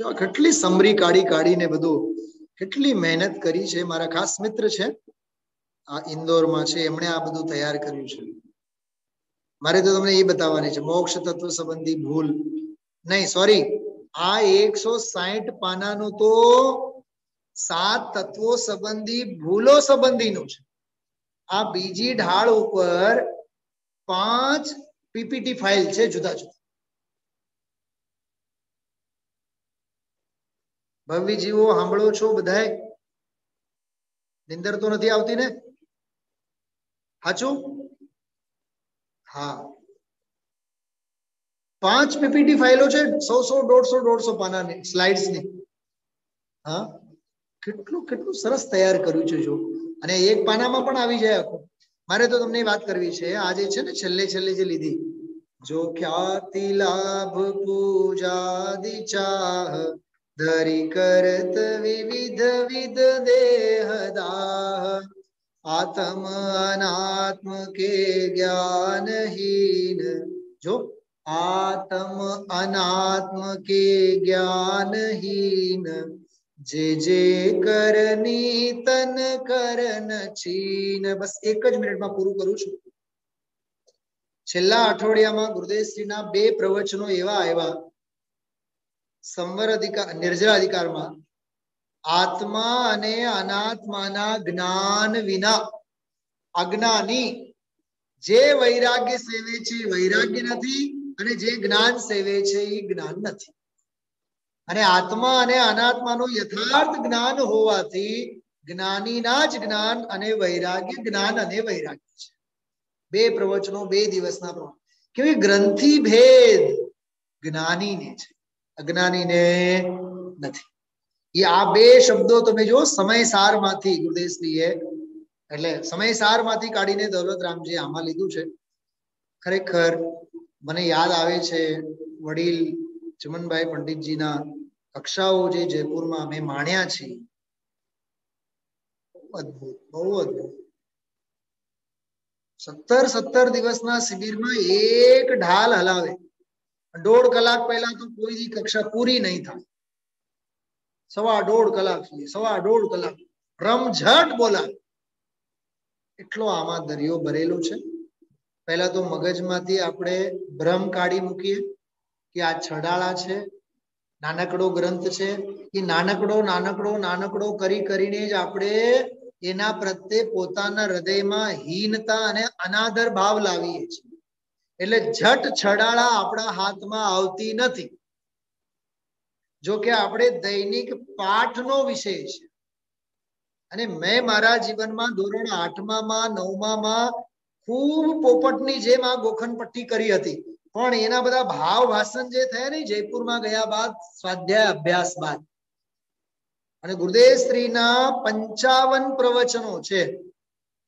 B: જો કેટલી સમરી કાઢીને બધું કેટલી મહેનત કરી છે. મારા ખાસ મિત્ર છે, આ ઇન્દોરમાં છે, એમણે આ બધું તૈયાર કર્યું છે. મારે તો તમને એ બતાવવાની છે. મોક્ષ તત્વ સંબંધી ભૂલ નહીં, સોરી, આ 160 પાનાનું તો 7 તત્વો સંબંધી ભૂલો સંબંધીનું છે. આ બીજી ઢાળ ઉપર 5 પીપીટી ફાઇલ છે, જુદા જુદા. ભવ્ય જીવો સાંભળો છો બધાય? નિંદર તો નથી આવતી ને? સાચું? હા, 5 પીપીટી ફાઇલો છે, 100-150 પાનાની સ્લાઇડ્સ ની. હા, કેટલું કેટલું સરસ તૈયાર કર્યું છે જો. અને એક પાનામાં પણ આવી જાય આખું. મારે તો તમને વાત કરવી છે, આજે છે ને છેલ્લે જે લીધી, જો ખ્યાતિ લાભ પૂજા ચાહ ધરી કરત વિવિધ વિધ દેહ દાહ આત્મ અનાત્મ કે જ્ઞાનહીન. જો આત્મ અનાત્મ કે જ્ઞાનહીન જે કરની તન કરન છીન. બસ એક જ મિનિટમાં પૂરું કરું છું. છેલ્લા અઠવાડિયામાં ગુરુદેવશ્રીના 2 પ્રવચનો એવા આવ્યા સંવર અધિકાર નિર્જરા અધિકારમાં, આત્મા અને અનાત્માના જ્ઞાન વિના અજ્ઞાની જે વૈરાગ્ય સેવે છે વૈરાગ્ય નથી, અને જે જ્ઞાન સેવે છે એ જ્ઞાન નથી. અને આત્મા અને અનાત્માનું યથાર્થ જ્ઞાન હોવાથી જ્ઞાનીના જ જ્ઞાન અને વૈરાગ્ય જ્ઞાન અને વૈરાગ્ય છે. 2 પ્રવચનો 2 દિવસના પ્રવચનો. કેવી ગ્રંથિ ભેદ જ્ઞાનીને છે, અજ્ઞાનીને નથી. એ આ 2 શબ્દો તમે જો સમયસારમાંથી ગુરુદેવશ્રીએ, એટલે સમયસારમાંથી કાઢીને દૌલતરામજી આમાં લીધું છે. ખરેખર મને યાદ આવે છે વડીલ ચમનભાઈ પંડિતજીના કક્ષાઓ જે જયપુરમાં અમે માણ્યા છીએ. અદભુત, બહુ અદભુત. 17 દિવસના શિબિરમાં એક ઢાલ હલાવે, 1.5 કલાક પહેલા તો કોઈ કક્ષા પૂરી નહીં થાય. 1.5 કલાક સુધી, 1.5 કલાક રમઝટ બોલાવે. એટલો આમાં દરિયો ભરેલો છે. પહેલા તો મગજમાંથી આપણે ભ્રમ કાઢી મૂકીએ કે આ છડાળા છે, નાનકડો ગ્રંથ છે. એ નાનકડો કરીને જ આપણે એના પ્રત્યે પોતાના હૃદયમાં હીનતા અને અનાદર ભાવ લાવીએ છીએ. એટલે ઝટ છડાળા આપણા હાથમાં આવતી નથી. જો કે આપણે દૈનિક પાઠનો વિષય છે. અને મેં મારા જીવનમાં ધોરણ 8માં 9માં ખૂબ પોપટની જેમ આ ગોખણ પટ્ટી કરી હતી. પણ એના બધા ભાવ ભાષણ જે થયા ને જયપુરમાં ગયા બાદ, સ્વાધ્યાય અભ્યાસ બાદ, અને ગુરુદેવશ્રીના 55 પ્રવચનો છે.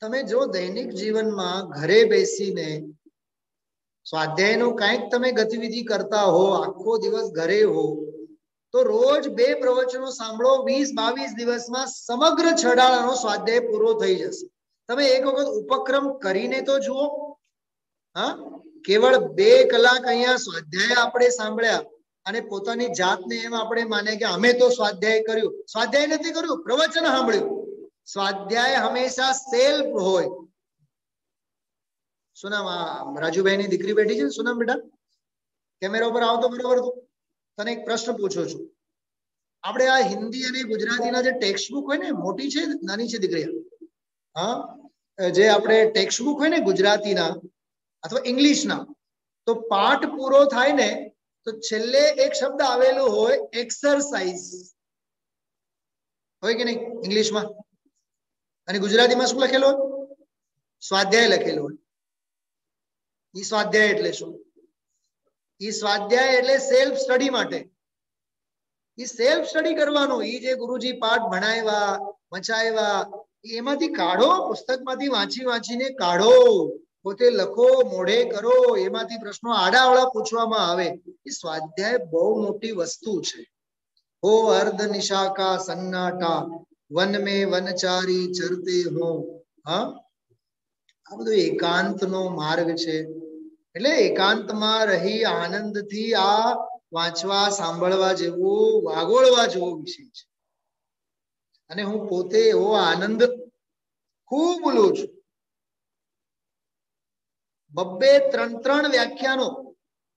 B: તમે જો દૈનિક જીવનમાં ઘરે બેસીને સ્વાધ્યાયનું કંઈક તમે ગતિવિધિ કરતા હો, આખો દિવસ ઘરે હો, તો રોજ 2 પ્રવચનો સાંભળો, 20-22 દિવસમાં સમગ્ર છડાળાનો સ્વાધ્યાય પૂરો થઈ જશે. તમે એક વખત ઉપક્રમ કરીને તો જુઓ. હા, કેવળ 2 કલાક અહીંયા સ્વાધ્યાય આપણે સાંભળ્યા અને પોતાની જાતને એમ આપણે માને કે અમે તો સ્વાધ્યાય કર્યું. સ્વાધ્યાય નથી કર્યું, પ્રવચન સાંભળ્યું. સ્વાધ્યાય હંમેશા સેલ્ફ હોય. શું નામ? રાજુભાઈની દીકરી બેઠી છે. શું નામ બેટા? કેમેરા ઉપર આવતો બરોબર. તને એક પ્રશ્ન પૂછું છું. આપણે આ હિન્દી અને ગુજરાતીના જે ટેક્સ્ટ બુક હોય ને, મોટી છે નાની છે દીકરી? હા, જે આપણે ટેક્સ્ટ બુક હોય ને ગુજરાતીના અથવા ઇંગ્લિશના, તો પાઠ પૂરો થાય ને તો છેલ્લે એક શબ્દ આવેલો હોય, એક્સરસાઇઝ. હોય કે નહીં ઇંગ્લિશમાં? અને ગુજરાતીમાં શું લખેલું હોય? સ્વાધ્યાય લખેલું હોય. ઈ સ્વાધ્યાય એટલે શું? ઈ સ્વાધ્યાય એટલે સેલ્ફ સ્ટડી માટે. ઈ સેલ્ફ સ્ટડી કરવાનું. ઈ જે ગુરુજી પાઠ ભણાવ્યા, વંચાવ્યા, એમાંથી કાઢો, પુસ્તકમાંથી વાંચીને કાઢો, પોતે લખો, મોઢે કરો, એમાંથી પ્રશ્નો આડાઅવળા પૂછવામાં આવે. એ સ્વાધ્યાય બહુ મોટી વસ્તુ છે. હો અર્ધ નિશાકા સન્નાટા, વન મે વનચારી ચરતે હો. હા, આ બધો એકાંતનો માર્ગ છે. એટલે એકાંતમાં રહી આનંદથી આ વાંચવા, સાંભળવા જેવું, વાગોળવા જેવો વિષય છે. અને હું પોતે એવો આનંદ ખૂબ લઉં છું. 2-3 વ્યાખ્યાનો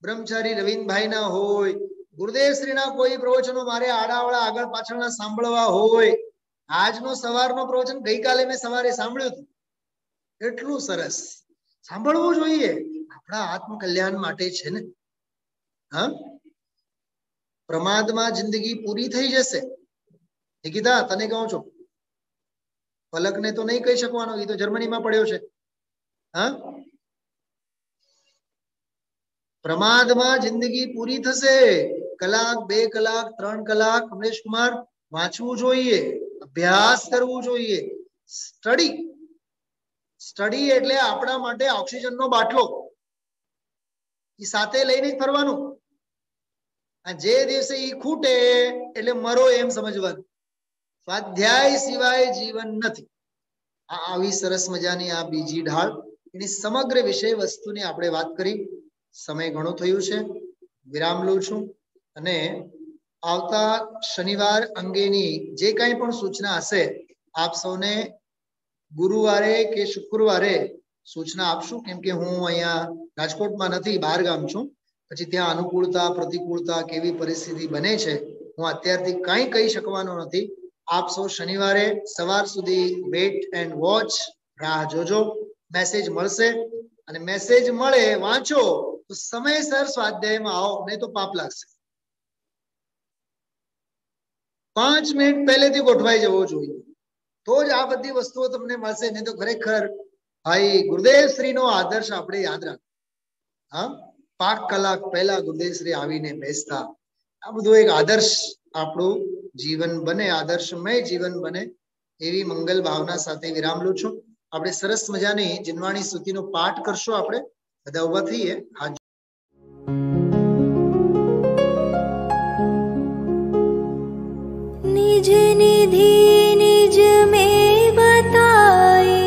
B: બ્રહ્મચારી રવિન્દ્રભાઈના હોય, ગુરુદેવશ્રીના કોઈ પ્રવચનો મારે આડાવડા આગળ પાછળના સાંભળવા હોય. આજનો સવારનો પ્રવચન ગઈકાલે મેં સવારે સાંભળ્યું હતું. એટલું સરસ. સાંભળવું જોઈએ, આપણા આત્મકલ્યાણ માટે છે ને. હા, પ્રમાદમાં જિંદગી પૂરી થઈ જશે. નિકિતા, તને કહું છું, ફલકને તો નહીં કહી શકવાનો, એ તો જર્મનીમાં પડ્યો છે. હા, પ્રમાદમાં જિંદગી પૂરી થશે. કલાક, 2 કલાક, 3 કલાક કમલેશ કુમાર વાંચવું જોઈએ, અભ્યાસ કરવું જોઈએ. સ્ટડી એટલે આપણા માટે ઓક્સિજનનો બાટલો, એ સાથે લઈને જ ફરવાનું. જે દિવસે ઈ ખૂટે એટલે મરો એમ સમજવાનું. સ્વાધ્યાય સિવાય જીવન નથી. આવી સરસ મજાની આ બીજી ઢાળ, એની સમગ્ર વિષય વસ્તુની આપણે વાત કરી. સમય ઘણો થયું છે, વિરામ લઉં છું અને આવતા શનિવાર અંગેની જે કંઈ પણ સૂચના હશે આપ સૌને ગુરુવારે કે શુક્રવારે સૂચના આપશું. કેમ કે હું અહીંયા રાજકોટમાં નથી, બહાર ગામ છું. પછી ત્યાં અનુકૂળતા પ્રતિકૂળતા કેવી પરિસ્થિતિ બને છે હું અત્યારથી કંઈ કહી શકવાનો નથી. આપ સૌ શનિવારે સવાર સુધી વેટ એન્ડ વોચ, રાહ જોજો. મેસેજ મળશે અને મેસેજ મળે વાંચો તો સમયસર સ્વાધ્યાયમાં આવો, નહીં તો પાપ લાગશે. 5 મિનિટ પહેલેથી ગોઠવાઈ જવો જોઈએ, તો જ આ બધી વસ્તુઓ તમને મળશે. નહીં તો ખરેખર ભાઈ ગુરુદેવ શ્રીનો આદર્શ આપણે યાદ રાખ. હા, 5 કલાક પહેલા ગુરુદેવ શ્રી આવીને બેસતા. આ બધું એક આદર્શ આપણું જીવન બને, આદર્શમય જીવન બને, એવી મંગલ ભાવના સાથે વિરામ લઉં છું. આપણે સરસ મજાની જીનવાણી સ્તુતિનો પાઠ કરશું. આપણે બધા ઉભા થઈએ.
A: निज निधि निज में बताए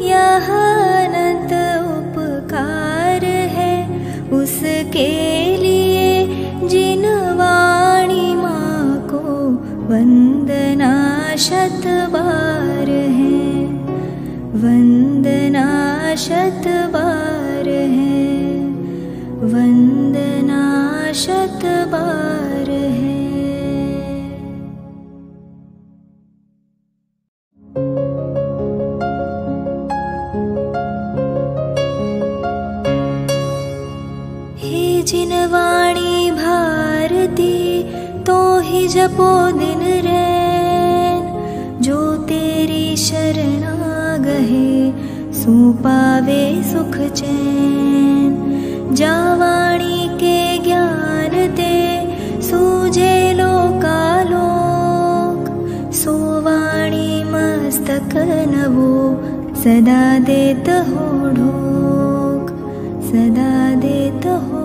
A: यह अनंत उपकार है, उसके लिए जिन वाणी माँ को वंदना शत बार है, वंदना शत बार है, वंदना शत बार है। जिनवाणी भारती तो ही जपो दिन रैन, जो तेरी शरणा गहे सो पावे सुख चैन। जावाणी के ज्ञान ते सूझे लोकालोक, सोवाणी मस्तक नवो सदा देत हो ढोक, सदा देत हो